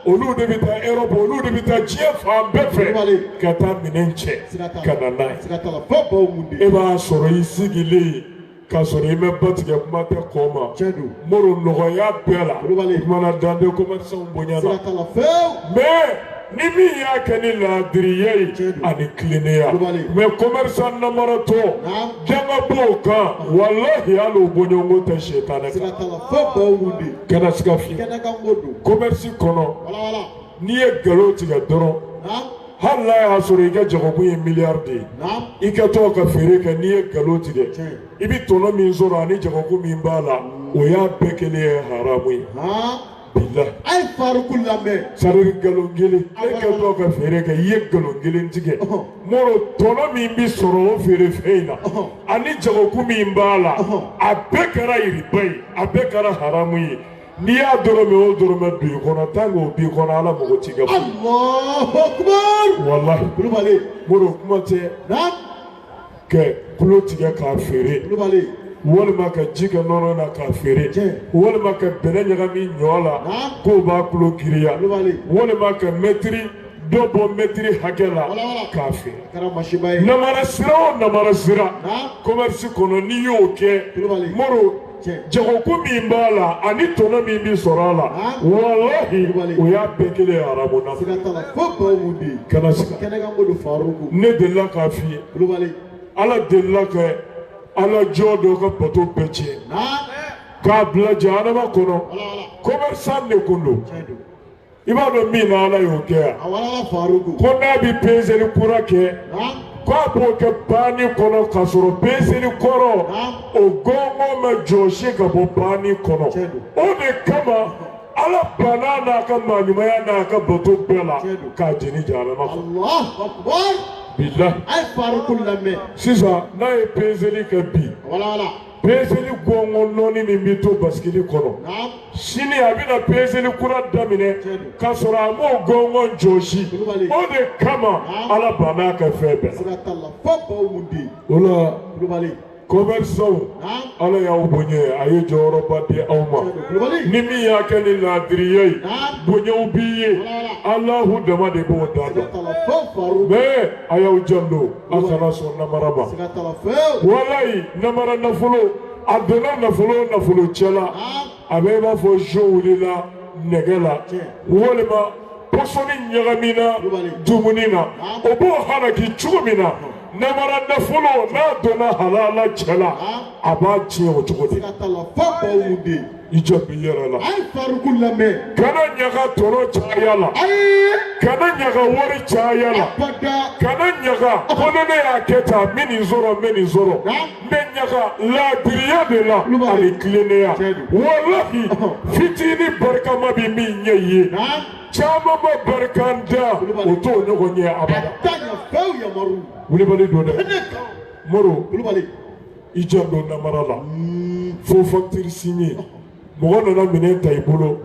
olu de bɛ taa Europe olu de bɛ taa diɲɛ fan bɛɛ fɛ ka taa minɛn cɛ ka na n'a ye sigatala fɔ baw mun de e b'a sɔrɔ i sigilen k'a sɔrɔ i mɛ ba tigɛ kuma tɛ kɔ ma cɛ don Moro nɔgɔya bɛɛ la i mana dande commerçants bonyana sigatala fewu mais ni min y'a kɛ ni laadiriya ye ani tilennenya mais commerçant namaratɔ janga b'o kan walahi hali o bɔɲɔgɔnko tɛ setanɛ kan sigatala fɔ baw mun de kana siga fiyewu kɛnɛ kan ko don commerce kɔnɔ walawala n'i ye nkalon tigɛ dɔrɔn hali n'a y'a sɔrɔ i ka jagokun ye miliyari de ye i ka to ka feere kɛ n'i ye nkalon tigɛ i bɛ tɔnɔ min sɔrɔ ani jagokun min b'a la o y'a bɛɛ kelen ye haramu ye bila a ye faruku lamɛn sari nkalon kelen e ka to ka feere kɛ i ye nkalon kelen tigɛ Moro tɔnɔ min bɛ sɔrɔ o feere fɛn in na ani jagokun min b'a la a bɛɛ kɛra yiriba ye a bɛɛ kɛra haramu ye n'i y'a dɔrɔmɛ o dɔrɔmɛ don i kɔnɔ tant que o b'i kɔnɔ Ala mago t'i ka Allahu akbar walahi kulubali Moro kuma tɛ kɛ kulo tigɛ k'a feere kulubali walima ka ji kɛ nɔnɔ na k'a feere walima ka bɛnɛ ɲagami ɲɔ la k'o b'a kulo giriya walima ka mɛtiri dɔ bɔ mɛtiri hakɛ la k'a feere namara sira o namara sira commerce kɔnɔ n'i y'o kɛ Moro jagoku min b'a la ani tɔnɔ min bi sɔrɔ a la walahi o y'a bɛɛ kelen ye arabu na kana siga ne delila k'a f'i ye ala delila ka ala jɔ dɔ ka bato bɛɛ tiɲɛ k'a bila jahanama kɔnɔ commerçant de kun don i b'a dɔn min na ala y'o kɛ yan ko n'a bɛ peseli kura kɛ k'a b'o kɛ banni kɔnɔ k'a sɔrɔ peseli kɔrɔ o gɔngɔn ma jɔsi ka bɔ banni kɔnɔ o de kama ala banna n'a ka maaɲumanya n'a ka bato bɛɛ la k'a jeni jahanama kɔnɔ bilahi sisan n'a ye peseli kɛ bi peseli gɔngɔn nɔɔni min bɛ to basikili kɔnɔ sini a bɛna peseli kura daminɛ k'a sɔrɔ a m'o gɔngɔn jɔsi o de kama ala banna ka fɛn bɛɛ o la commerçants ala y'aw bonya a ye jɔyɔrɔba di aw ma ni min y'a kɛ ni laadiriya ye bonyaw b'i ye alahu dama de b'o da dɔn mais a y'aw janto a kana sɔn namara ma walayi namara nafolo a donna nafolo cɛ la a bɛ i b'a fɔ zo wulila nɛgɛ la walima pɔsɔni ɲagamina dumuni na o b'o halaki cogo min na namara nafolo n'a donna halala cɛ la a b'a tiɲɛ o cogo de i jɔ b'i yɛrɛ la kana ɲaga tɔnɔ caya la kana ɲaga wari caya la kana ɲaga ko ne y'a kɛ tan n bɛ nin sɔrɔ n bɛ ɲaga laadiriya de la ani tilennenya walahi fitinin barikama bɛ min ɲɛ ye caman ma barika da o t'o ɲɔgɔn ɲɛ abada wulibali don dɛ moro i jan don namara la fo facture signé mɔgɔ nana minɛn ta i bolo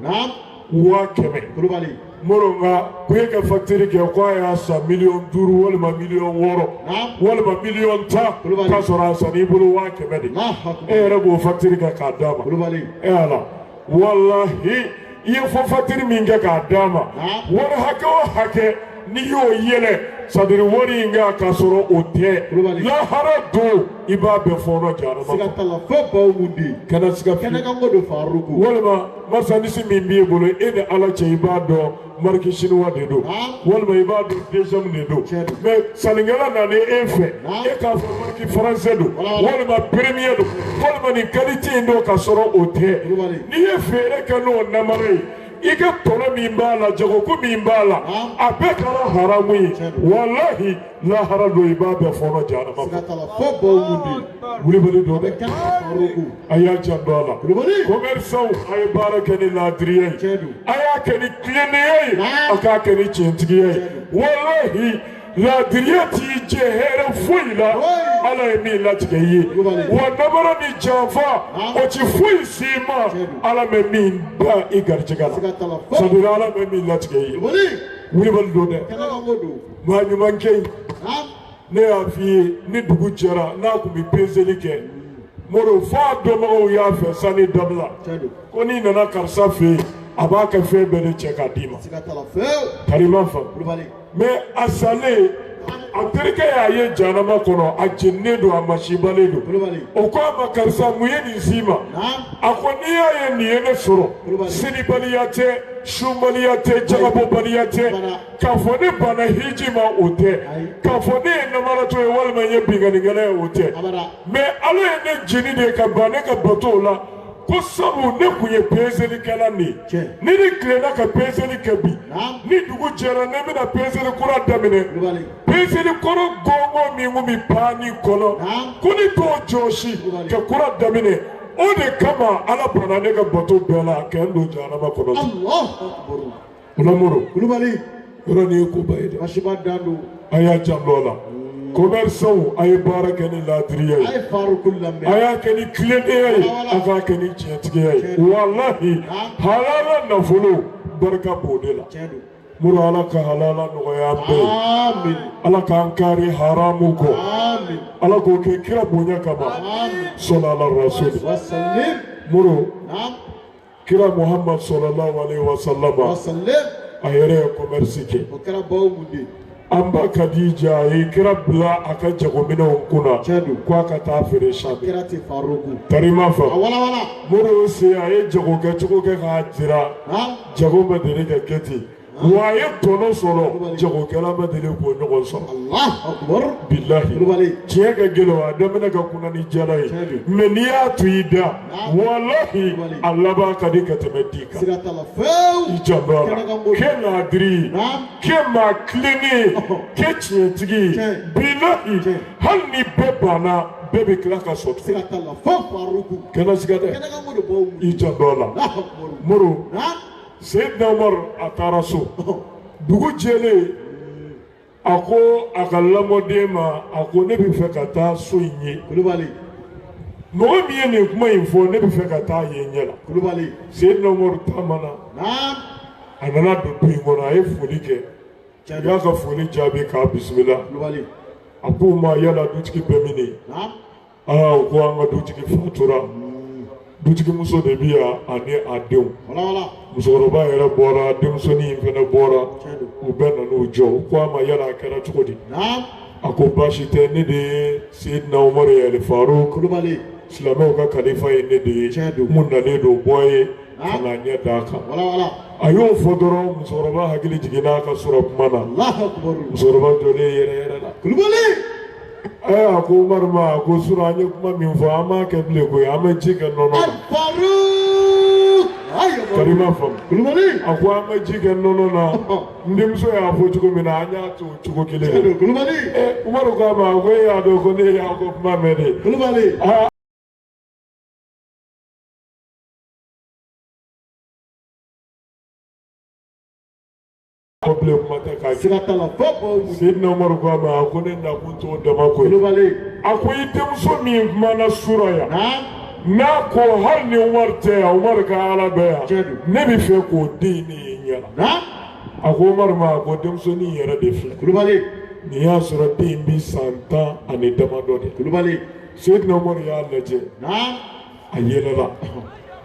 500,000 moro nka ko e ka facture kɛ ko a y'a san 5,000,000 walima 6,000,000 walima 10,000,000 k'a sɔrɔ a san i bolo 500,000 de e yɛrɛ b'o facture kɛ k'a d'a ma e ala walahi i ye fo facture min kɛ k'a d'a ma wari hakɛ o hakɛ n'i y'o yɛlɛ sadiri wari in k'a k'a sɔrɔ o tɛ lahara don i b'a bɛɛ fɔɔnɔ jahanama kana siga fiyewu walima marchandise min b'i bolo e ni ala cɛ i b'a dɔn marque chinois de don walima i b'a dɔn deuxième de don mais sannikɛla nana e fɛ e k'a fɔ marque français don walima premier don walima nin qualité in don k'a sɔrɔ o tɛ n'i ye feere kɛ n'o namara ye i ka tɔnɔ min b'a la jagoku min b'a la a bɛɛ kɛra haramu ye walahi lahara don i b'a bɛɛ fɔɔnɔ jahanama wulibali don dɛ a y'a janto a la commerçants a ye baara kɛ ni laadiriya ye a y'a kɛ ni tilennenya ye a k'a kɛ ni tiɲɛtigiya ye walahi laadiriya t'i jɛ hɛrɛ foyi la ala ye min latigɛ i ye wa namara ni janfa o ti foyi s'i ma ala bɛ min da i garijɛgɛ la sadira ala bɛ min latigɛ i ye wulibali don dɛ maa ɲuman kɛ yen ne y'a f'i ye ni dugu jɛra n'a tun bɛ peseli kɛ moro f'a dɔnbagaw y'a fɛ sani dabila ko n'i nana karisa fɛ yen a b'a kɛ fɛn bɛɛ de cɛ k'a d'i ma karima faamu mais a salen a terikɛ y'a ye jahanama kɔnɔ a jeninen don a masibalen don o ko a ma karisa mun ye nin s'i ma a ko n'i y'a ye nin ye ne sɔrɔ senibaliya tɛ sunbaliya tɛ jagabɔbaliya tɛ k'a fɔ ne banna hiji ma o tɛ k'a fɔ ne ye namaratɔ ye walima n ye binkannikɛla ye o tɛ mais ala ye ne jeni de ka ban ne ka bato la ko sabu ne kun ye peselikɛla nin ye ni ne tilenna ka peseli kɛ bi ni dugu jɛra ne bɛna peseli kura daminɛ peseli kɔrɔ gɔngɔn min kun bɛ paani kɔnɔ ko ni t'o jɔsi ka kura daminɛ o de kama ala banna ne ka bato bɛɛ la kɛ n don jahanama kɔnɔ o la moro yɔrɔ nin ye koba ye dɛ a y'a janto a la commerçants a ye baara kɛ ni laadiriya ye a y'a kɛ ni tilennenya ye a k'a kɛ ni tiɲɛtigiya ye walahi halala nafolo barika b'o de la muru ala ka halala nɔgɔya bɛɛ ala k'an kari haramu kɔ ala k'o kɛ kira bonya kama sɔlala rasuli muru kira muhammad sallallahu alaihi wa sallam a yɛrɛ ye commerce kɛ amba Khadija ye kira bila aka jagominɛw kunna ko a ka taa feere Sami Karima fa Modibo se a ye jagokɛcogo kɛ k'a jira jago ma deli ka kɛ ten wa a ye tɔnɔ sɔrɔ jagokɛla ma deli k'o ɲɔgɔn sɔrɔ bilahi tiɲɛ ka gɛlɛn a daminɛ ka kunna ni jala ye mais n'i y'a to i da walahi a laban ka di ka tɛmɛ di kan i janto a la kɛ laadiri kɛ maa tilennen kɛ tiɲɛtigi bilahi hali ni bɛɛ banna bɛɛ bɛ tila ka sɔrɔ kɛnɛ siga dɛ i janto a la Modibo Seydina Umar a taara so dugu jɛlen a ko a ka lamɔden ma a ko ne bɛ fɛ ka taa so in ye mɔgɔ min ye nin kuma in fɔ ne bɛ fɛ ka taa yen ɲɛ la Seydina Umar taamana a nana don du in kɔnɔ a ye foli kɛ a y'a ka foli jaabi k'a bisimila a ko ma yala dutigi bɛ min ye u ko an ka dutigi fatura dutigi muso de bi yan ani a denw musokɔrɔba yɛrɛ bɔra denmusonin in fana bɔra u bɛɛ nan'u jɔ u ko a ma yala a kɛra cogo di a ko baasi tɛ ne de ye Seydina Umar El Faruq silamɛw ka kalifa ye ne de ye mun nalen don bɔ ye ka na ɲɛ d'a kan a y'o fɔ dɔrɔn musokɔrɔba hakili jiginna ka sɔrɔ kuma na musokɔrɔba jɔlen yɛrɛ la a ko Umar ma a ko sura an ye kuma min fɔ an m'a kɛ bilen koyi an bɛ ji kɛ nɔnɔ na Karima faamu a ko an bɛ ji kɛ nɔnɔ na n denmuso y'a fɔ cogo min na an y'a to o cogo kelen na Umaru k'a ma a ko e y'a dɔn ko ne y'a ko kuma mɛn de bilen kuma tɛ k'a kɛ Seydina Umaru k'a ma a ko ne nakun t'o dama ko ye a ko i denmuso min kumana sura yan n'a ko hali ni wari tɛ yan Umaru ka ala bɛ yan ne bɛ fɛ k'o den ne ye ɲɛna a ko Umaru ma a ko denmusonin yɛrɛ de filɛ nin y'a sɔrɔ den bi san 10 ani damadɔ de Seydina Umaru y'a lajɛ a yɛlɛla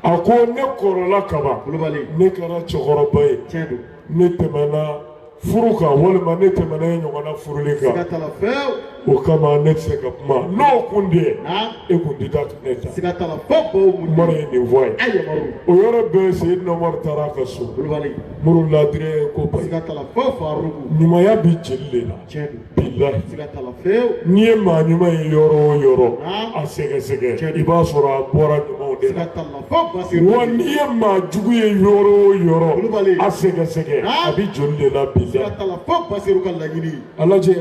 a ko ne kɔrɔla kaban ne kɛra cɛkɔrɔba ye ne tɛmɛna furu kan walima ne tɛmɛna e ɲɔgɔnna furuli kan o kama ne tɛ se ka kuma n'o kun tɛ e kun tɛ taa ne ta Umaru ye nin fɔ a ye o yɔrɔ bɛɛ Seydina Umaru taara a ka so Modibo laadire ko bayi ɲumanya bi jeli de la bilahi n'i ye maa ɲuman ye yɔrɔ o yɔrɔ a sɛgɛsɛgɛ i b'a sɔrɔ a bɔra ɲumanw de la wa n'i ye maa jugu ye yɔrɔ o yɔrɔ a sɛgɛsɛgɛ a bi joli de la bilahi a lajɛ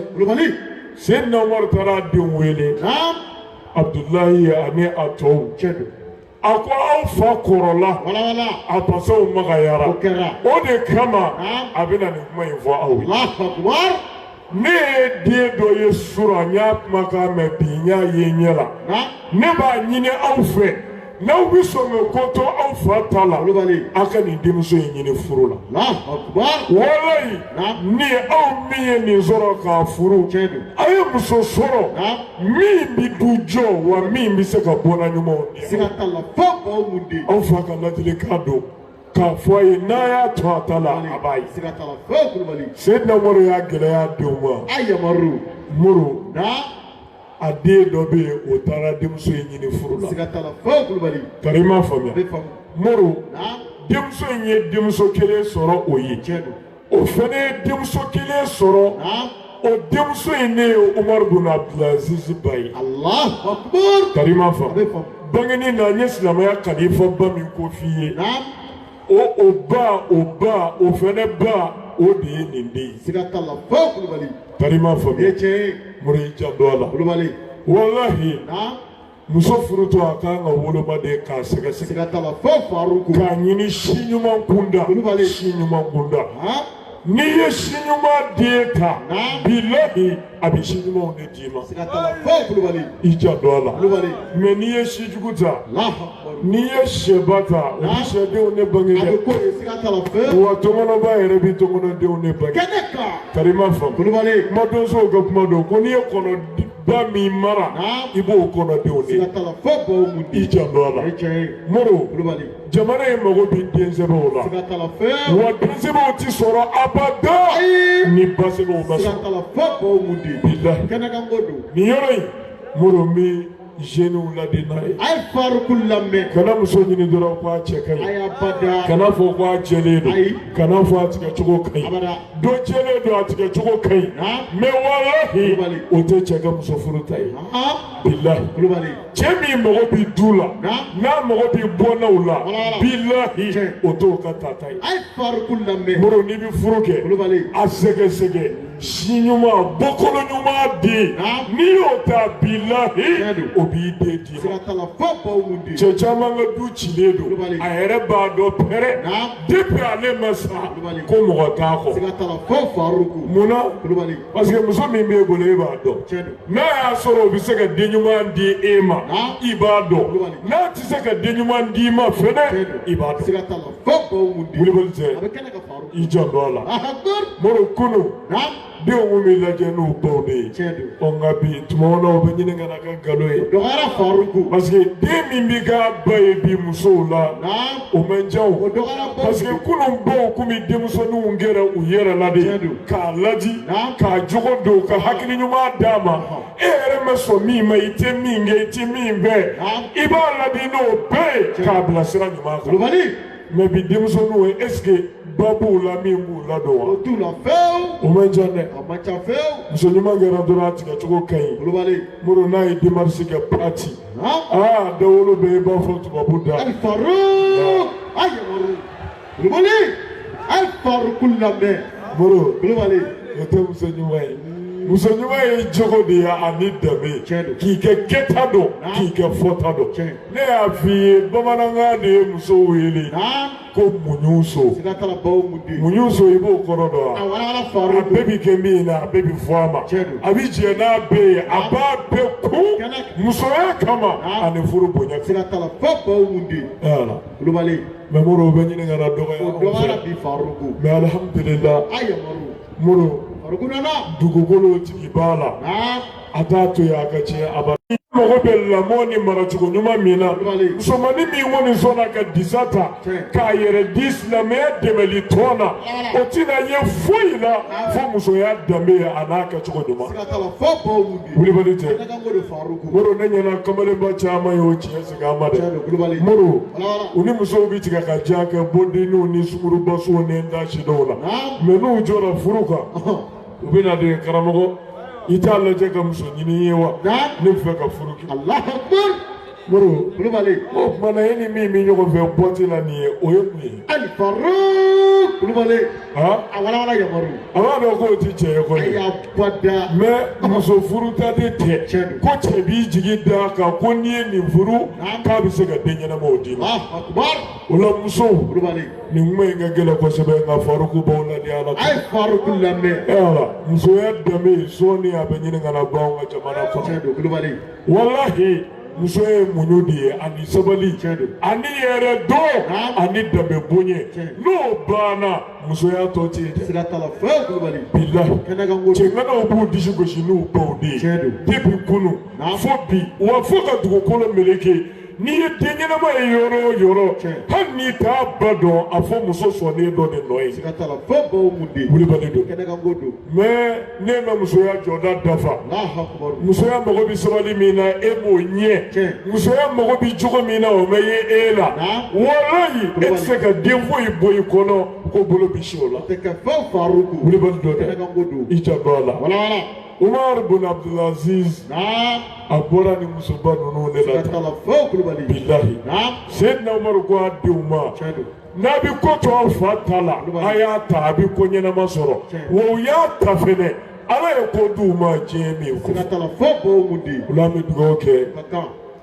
Seydina Umaru taara a denw wele Abdulahi ani a tɔw a ko aw fa kɔrɔla a basaw magayara o de kama a bɛna nin kuma in fɔ aw ye ne ye den dɔ ye sura n y'a kumakan mɛn bi n y'a ye ɲɛ la ne b'a ɲini aw fɛ n'aw bɛ sɔn ka ko to aw fa ta la aw ka nin denmuso in ɲini furu la walayi ni aw min ye nin sɔrɔ k'a furu a ye muso sɔrɔ min bɛ du jɔ wa min bɛ se ka bɔnna ɲumanw di aw fa ka ladilikan don k'a fɔ a ye n'a y'a to a ta la a b'a ye Seydina Umaru y'a gɛlɛya denw ma Modibo a den dɔ bɛ yen o taara denmuso in ɲini furu la Karima faamuya Modibo denmuso in ye denmuso kelen sɔrɔ o ye o fana ye denmuso kelen sɔrɔ o denmuso in ne ye Umaru bin Abdulaziz ba ye Karima faamuya bangeni na n ye silamɛya kalifa ba min ko f'i ye o ba o fana ba o de ye nin den ye Karima faamuya Modibo i janto a la walahi muso furutɔ a kan ka wolomaden k'a sɛgɛsɛgɛ k'a ɲini si ɲuman kunda n'i ye si ɲuman den ta bilahi a bɛ si ɲumanw de d'i ma i janto a la mais n'i ye si jugu ta n'i ye sɛba ta o bɛ sɛdenw ne bange dɛ wa tɔmɔnɔba yɛrɛ bɛ tɔmɔnɔdenw ne bange Karima faamu kuma donsow ka kuma don ko n'i ye kɔnɔ ba min mara i b'o kɔnɔdenw de i janto a la Moro jamana ye mago bi densɛbɛw la wa densɛbɛw ti sɔrɔ abada ni basɛbɛw ma sɔrɔ bilahi nin yɔrɔ in Moro mi jeunes ladi n'a ye a ye faruku lamɛn kana muso ɲini dɔrɔn ko a cɛ ka ɲi a y'a bada kana fɔ ko a jɛlen don kana fɔ a tigɛcogo ka ɲi dɔ jɛlen don a tigɛcogo ka ɲi mais walahi o tɛ cɛ ka muso furu ta ye bilahi cɛ min mago bi du la n'a mago bi bɔnnaw la bilahi o t'o ka tata ye a ye faruku lamɛn Moro n'i bi furu kɛ a sɛgɛsɛgɛ si ɲuman bɔkolo ɲuman di n'i y'o ta bilahi o b'i den di cɛ caman ka du cilen don a yɛrɛ b'a dɔn pɛrɛ depuis ale ma sa ko mɔgɔ t'a kɔ munna parce que muso min b'e bolo e b'a dɔn n'a y'a sɔrɔ o bɛ se ka den ɲuman di e ma i b'a dɔn n'a tɛ se ka den ɲuman di i ma fɛnɛ i b'a dɔn wulibali tɛ i janto a la Moro kunu denw kun bɛ lajɛ n'u baw de ye nka bi tuma dɔw bɛ ɲini ka na kɛ nkalon ye parce que den min b'i ka ba ye bi musow la o man ca o parce que kunun baw kun bɛ denmisɛnninw gɛrɛ u yɛrɛ la de k'a laji k'a jogo don ka hakili ɲuman d'a ma e yɛrɛ ma sɔn min ma i tɛ min kɛ i tɛ min bɛɛ i b'a ladi n'o bɛɛ ye k'a bila sira ɲuman kan mais bi denmisɛnninw est ce que ba b'u la min b'u la dɔn wa o t'u la fewu o man ca dɛ a man ca fewu muso ɲuman kɛra dɔrɔn a tigɛcogo ka ɲi Moro n'a ye démarche kɛ parti dawolo bɛ i b'a fɔ tubabu da alifaru alifaru lamɛn Moro o tɛ muso ɲuman ye muso ɲuman ye jogo de ye ani danbe k'i kɛ kɛta dɔn k'i kɛ fɔta dɔn ne y'a f'i ye bamanankan de ye muso wele ko muɲuso muɲuso i b'o kɔrɔ dɔn wa a bɛɛ bi kɛ min na a bɛɛ bi fɔ a ma a bi jɛ n'a bɛɛ ye a b'a bɛɛ kun musoya kama ani furu bonya mais Moro bɛ ɲini ka na dɔgɔya mais alhamdulillah Moro dugukolo tigi b'a la a t'a to yen a ka tiɲɛ abada mago bɛ lamɔ ni maracogo ɲuman min na musomanin min kɔni sɔnna ka disa ta k'a yɛrɛ di silamɛya dɛmɛli tɔn na o tɛna ye foyi la fo musoya danbe ye a n'a kɛcogo ɲuman wulibali tɛ Moro ne ɲɛna kamalenba caman ye o tiɲɛ segin an ma dɛ Moro u ni musow bɛ tigɛ ka diya kɛ bɔndenninw ni sunkurubasow ni ndasidenw la mais n'u jɔra furu kan u bɛ na de karamɔgɔ i t'a lajɛ ka muso ɲini ye wa ne bɛ fɛ ka furu kɛ Moro o tuma na e ni min bɛ ɲɔgɔn fɛ bɔti la nin ye o ye mun ye a b'a dɔn k'o tɛ cɛ ye kɔni mais muso furu ta de tɛ ko cɛ b'i jigi da kan ko n'i ye nin furu k'a bɛ se ka den ɲɛnamaw d'i ma o la musow nin kuma in ka gɛlɛn kosɛbɛ nka Faruku b'aw ladi Ala kama ala musoya danbe sɔɔni a bɛ ɲini ka na bɔ anw ka jamana kɔnɔ walahi muso ye muɲu de ye ani sabali ani yɛrɛ dɔn ani danbe bonɲɛ n'o banna musoya tɔ tɛ yen dɛ bilahi cɛŋanaw b'u disi gosi n'u baw de ye depuis kunu fo bi wa fo ka dugukolo meleke n'i ye den ɲɛnama ye yɔrɔ o yɔrɔ hali n'i t'a ba dɔn a fɔ muso sɔnnen dɔ de nɔ ye wulibali don mais ne ma musoya jɔda dafa musoya mago bɛ sabali min na e b'o ɲɛ musoya mago bɛ jogo min na o ma ye e la walayi e tɛ se ka den foyi bɔ i kɔnɔ ko bolo bi si o la wulibali don dɛ i janto a la Umar bin Abdulaziz a bɔra ni musoba ninnu de la bilahi Seydina Umaru ko a denw ma n'a bɛ ko to aw fa ta la a y'a ta a bɛ ko ɲɛnama sɔrɔ wa u y'a ta fɛnɛ Ala ye ko d'u ma diɲɛ min ko o la an bɛ dugawu kɛ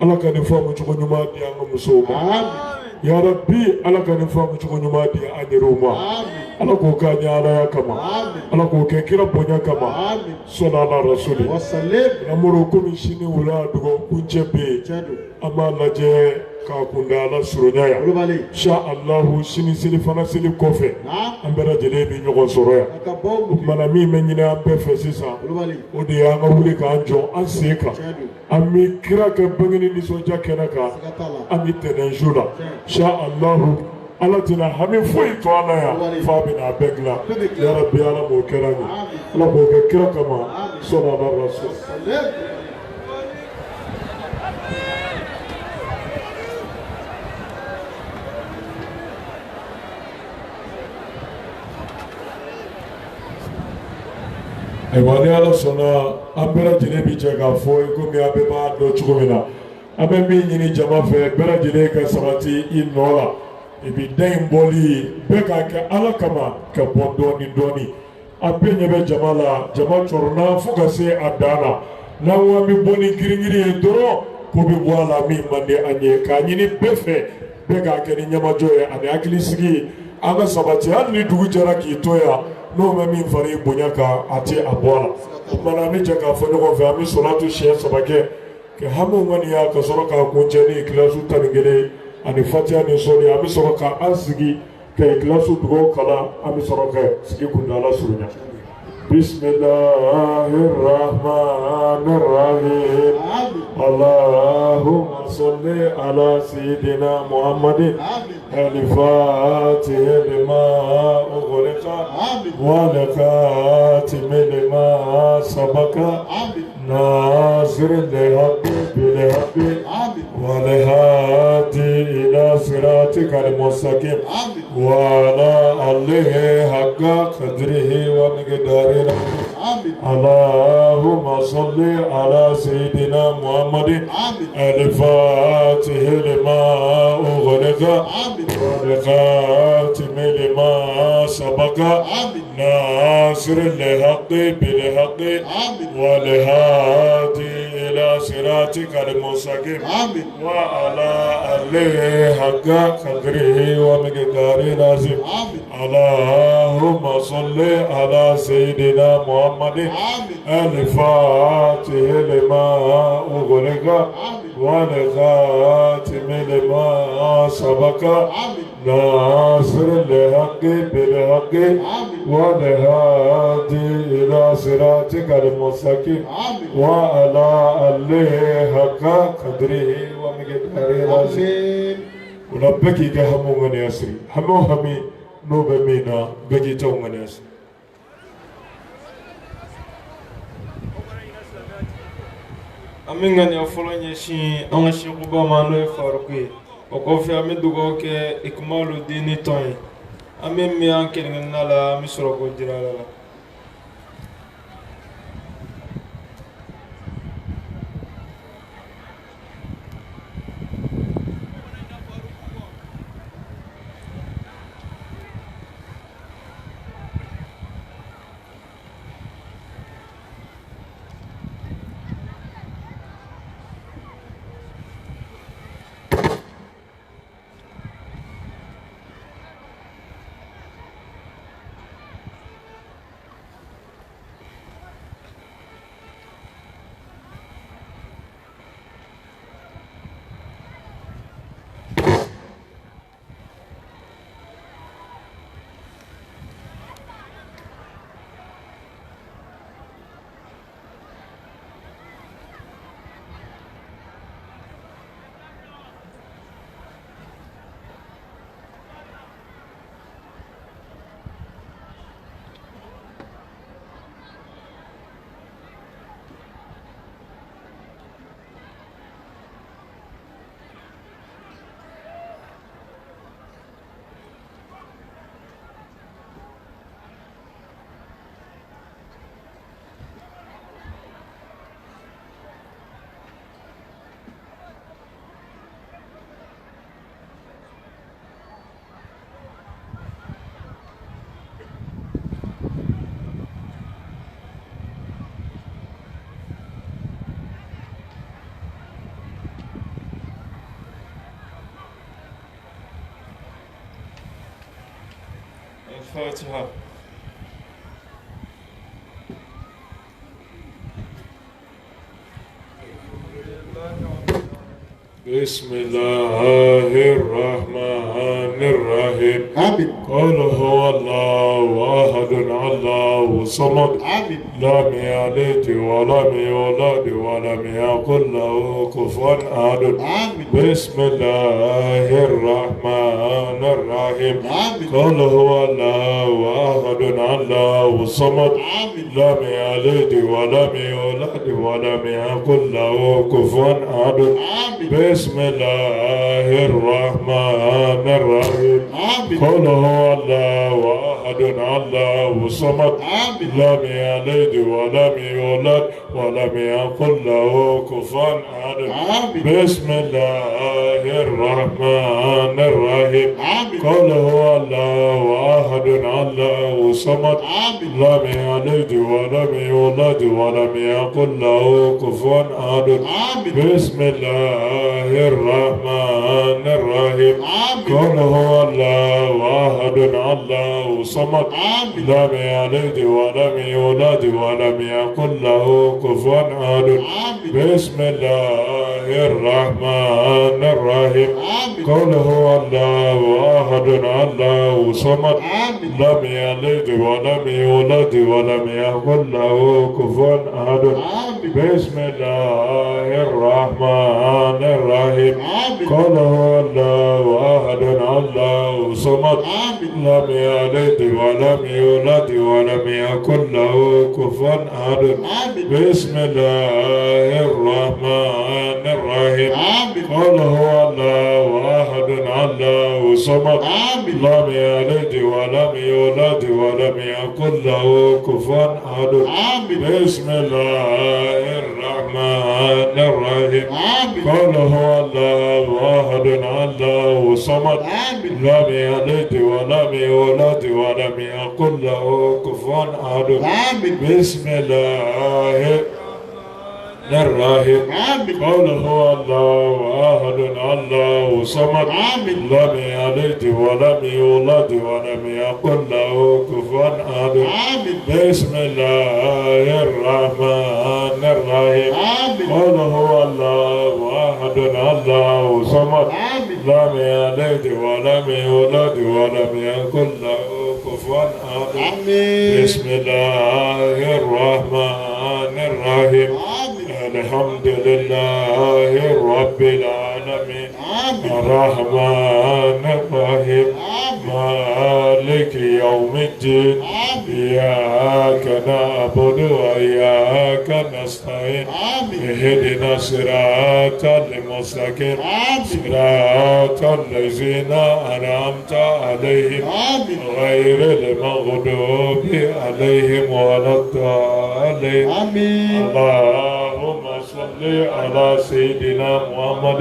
Ala ka nin faamu cogo ɲuman di an ka musow ma ya Rabbi Ala ka nin faamu cogo ɲuman di an yɛrɛw ma ala k'o k'a ɲɛ ala ya kama ala k'o kɛ kira bonya kama sɔnna ala rasuli amuru komi sini wula dɔgɔkuncɛ bɛ yen an b'a lajɛ k'a kunda ala surunya yan sha alahu sini selifana seli kɔfɛ an bɛɛ lajɛlen bɛ ɲɔgɔn sɔrɔ yan o kumana min bɛ ɲini an bɛɛ fɛ sisan o de ye an ka wuli k'an jɔ an sen kan an bɛ kira kɛ bangeni nisɔndiya kɛnɛ kan an bɛ tɛnɛnzu la sha alahu ala tɛna hami foyi to an na yan f'a bɛna a bɛɛ dilan yarabi ala m'o kɛra ɲɛ ala k'o kɛ kira kama sɔnna ala rasul. ayiwa ni ala sɔnna an bɛɛ lajɛlen bi jɛ k'a fɔ komi an bɛɛ b'a dɔn cogo min na an bɛ min ɲini jama fɛ bɛɛ lajɛlen ka sabati i nɔ la ebi da in bɔli bɛɛ k'a kɛ ala kama ka bɔ dɔɔni dɔɔni an bɛɛ ɲɛ bɛ jama la jama cɔrɔna fo ka se a dan na n'an ko an bɛ bɔ ni girin-girin ye dɔrɔn ko bɛ bɔ a la min man di an ye k'a ɲini bɛɛ fɛ bɛɛ k'a kɛ ni ɲɛmajɔ ye ani hakilisigi ye an ka sabati hali ni dugu jɛra k'i to yan n'o bɛ min fara i bonya kan a tɛ a bɔ a la o kumana an bɛ jɛ k'a fɔ ɲɔgɔn fɛ an bɛ sɔlatu siɲɛ 3 kɛ ka hamiw ŋaniya ka sɔrɔ k'a kuncɛ ni ikilasi 11 ani fatiha ni sɔli an bɛ sɔrɔ ka an sigi ka ikilasi dugawu kalan an bɛ sɔrɔ ka sigi kuntala surunya bismillahirrahmanirrahim allahumma salli ala sayyidina muhammadin الفاتح لما أغلق والخاتم لما سبق ناصر الحق بالحق والهادي إلى صراطك المستقيم وعلى آله حق قدره ومقداره اللهم صل على سيدنا محمد الفاتح لما أغلق والخاتم لما سبق ناصر الحق بالحق والهادي إلى صراطك المستقيم وعلى آله حق قدره ومقداره العظيم اللهم صل على سيدنا محمد الفاتح لما أغلق والخاتم لما سبق ناصر الحق بالحق والهادي إلى صراطك المستقيم وعلى آله حق قدره ومقداره العظيم ونبكي كهمو من يسري همو همي نوب مينا بكي تو من يسري amin ŋani a fɔlɔ ɲɛsin an ka sekuba ma n'o ye faruku ye o kɔfɛ an bɛ dugawu kɛ ikmalu dini tɔn ye an bɛ min an kelen-kelenna la an bɛ sɔrɔ k'o dira ala la الفاتحة. بسم الله الرحمن الرحيم. آمين. قل هو الله أحد الله الصمد. آمين. لم يلد ولم يولد ولم يكن له كفوا أحد. آمين. بسم الله الرحمن الرحيم. آمين. قل هو الله أحد الله الصمد. آمين. لم يلد ولم يولد ولم يكن له كفوا أحد. آمين. بسم الله الرحمن الرحيم. آمين. قل هو الله أحد الله الصمد. آمين. لم يلد ولم يولد ولم يكن له كفوا أحد. آمين. بسم الله الرحمن الرحيم. آمين. قل هو الله أحد الله الصمد. آمين. لم يلد ولم يولد ولم يكن له كفوا أحد. آمين. بسم الله الرحمن الرحيم. آمين. قل هو الله أحد الله الصمد. آمين. لم يلد ولم يولد ولم يكن له كفوا أحد. آمين. بسم الله الرحمن الرحيم. آمين. قل هو الله أحد الله الصمد. آمين. لم يلد ولم يولد ولم يكن له كفوا أحد. آمين. بسم الله الرحمن الرحيم. آمين. قل هو الله أحد الله الصمد. آمين. لم يلد ولم يولد ولم يكن له كفوا أحد. آمين. بسم الله الرحمن الرحيم. آمين. قل هو الله أحد الله الصمد. آمين. لم يلد ولم يولد ولم يكن له كفوا أحد. آمين. بسم الله الرحمن الرحيم. آمين. قل هو الله أحد الله الصمد. آمين. لم يلد ولم يولد ولم يكن له كفوا أحد. آمين. بسم الله الرحيم. آمين. قل هو الله أحد الله الصمد. آمين. لم يلد ولم يولد ولم يكن له كفوا أحد. آمين. بسم الله الرحمن الرحيم. آمين. قل هو الله أحد الله الصمد. آمين. لم يلد ولم يولد ولم يكن له كفوا أحد. آمين. بسم الله الرحمن الرحيم. آمين. الحمد لله رب العالمين. آمين. الرحمن الرحيم. مالك يوم الدين. إياك نعبد وإياك نستعين. اهدنا الصراط المستقيم. صراط الذين أنعمت عليهم غير المغضوب عليهم ولا الضالين. اللهم صل على سيدنا محمد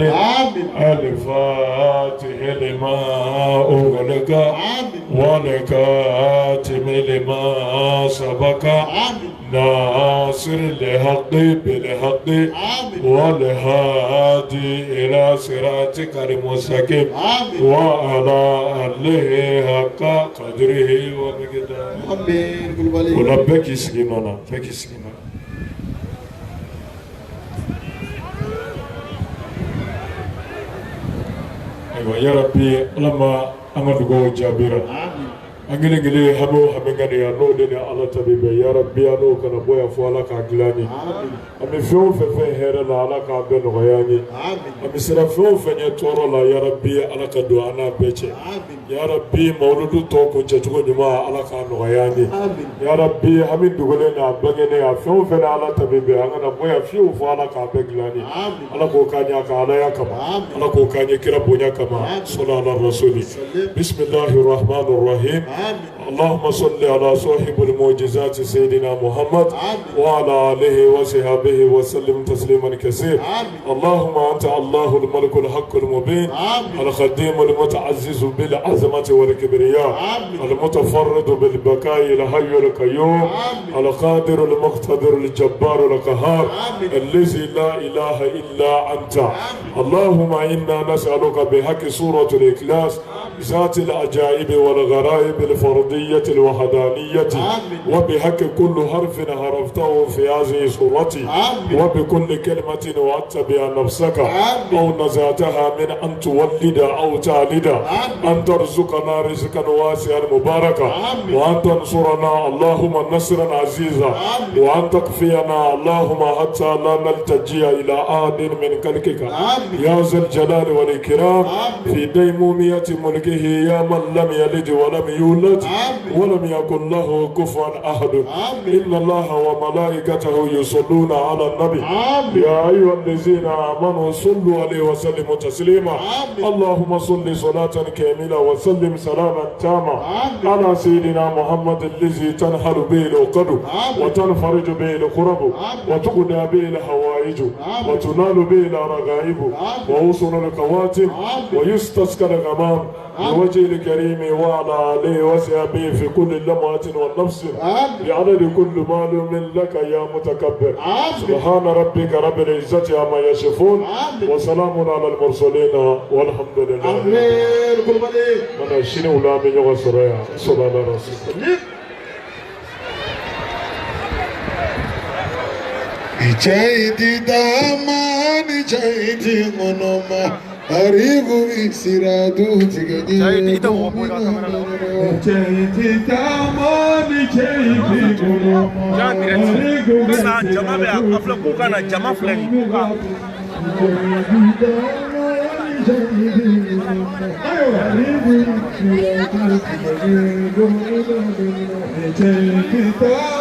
الفاتح لما أغلق والكاتم لما سبق ناصر الحق بالحق والهادي إلى صراطك المستقيم وعلى آله حق قدره ومقداره. ولبك سكيننا بك سكيننا. يا ربي لما أمدغو جابيرا angele ngele habo habengani ya no de ala tabibe ya rabbi ya no kana boya fo ala ka glani ami fo fe here la ala ka be no yani ami sira fo fe nye toro la ya rabbi ala ka do ana beche ya rabbi mawludu to ko je tugo ni ma ala ka no yani ya rabbi ami dugole na bangene ya fo fe na ala tabibe angana boya fo ala ka be glani ala ko kanya ka ala ya kama ala ko kanya kira bonya kama sallallahu alaihi rasuli bismillahir rahmanir rahim. اللهم صل على صاحب المعجزات سيدنا محمد وعلى آله وصحبه وسلم تسليما كثيرا. اللهم أنت الله الملك الحق المبين الخديم المتعزز بالعظمة والكبرياء المتفرد بالبكاء الحي القيوم القادر المقتدر الجبار القهار الذي لا إله إلا أنت. اللهم إنا نسألك بحق سورة الإخلاص ذات العجائب والغرائب الفردية الوحدانية وبحق كل حرف حرفته في هذه سورتي وبكل كلمة وعدت بها نفسك أو نزعتها من أن تولد أو تالد أن ترزقنا رزقا واسعا مباركا وأن تنصرنا اللهم نصرا عزيزا وأن تكفينا اللهم حتى لا نلتجي إلى أحد من خلقك يا ذا الجلال والإكرام في ديمومية ملكه يا من لم يلد ولم يولد ولم يكن له كفوا أحد إن الله وملائكته يصلون على النبي يا أيها الذين آمنوا صلوا عليه وسلموا تسليما اللهم صل صلاة كاملة وسلم سلاما تاما على سيدنا محمد الذي تنحل به العقد وتنفرج به الكرب وتقضى به الحوائج وتنال به الرغائب ووصل الكواتم ويستسقى الغمام بوجه الكريم وعلى آله وصحبه في كل لمعة والنفس بعدد كل معلوم لك يا متكبر سبحان ربك رب العزة عما يصفون وسلام على المرسلين والحمد لله من شنو لا من يغسر صلى الله عليه وسلم Ichaiti daman, ichaiti monoma, arigu isiradu tigedi. Ichaiti daman, ichaiti monoma, arigu isiradu tigedi.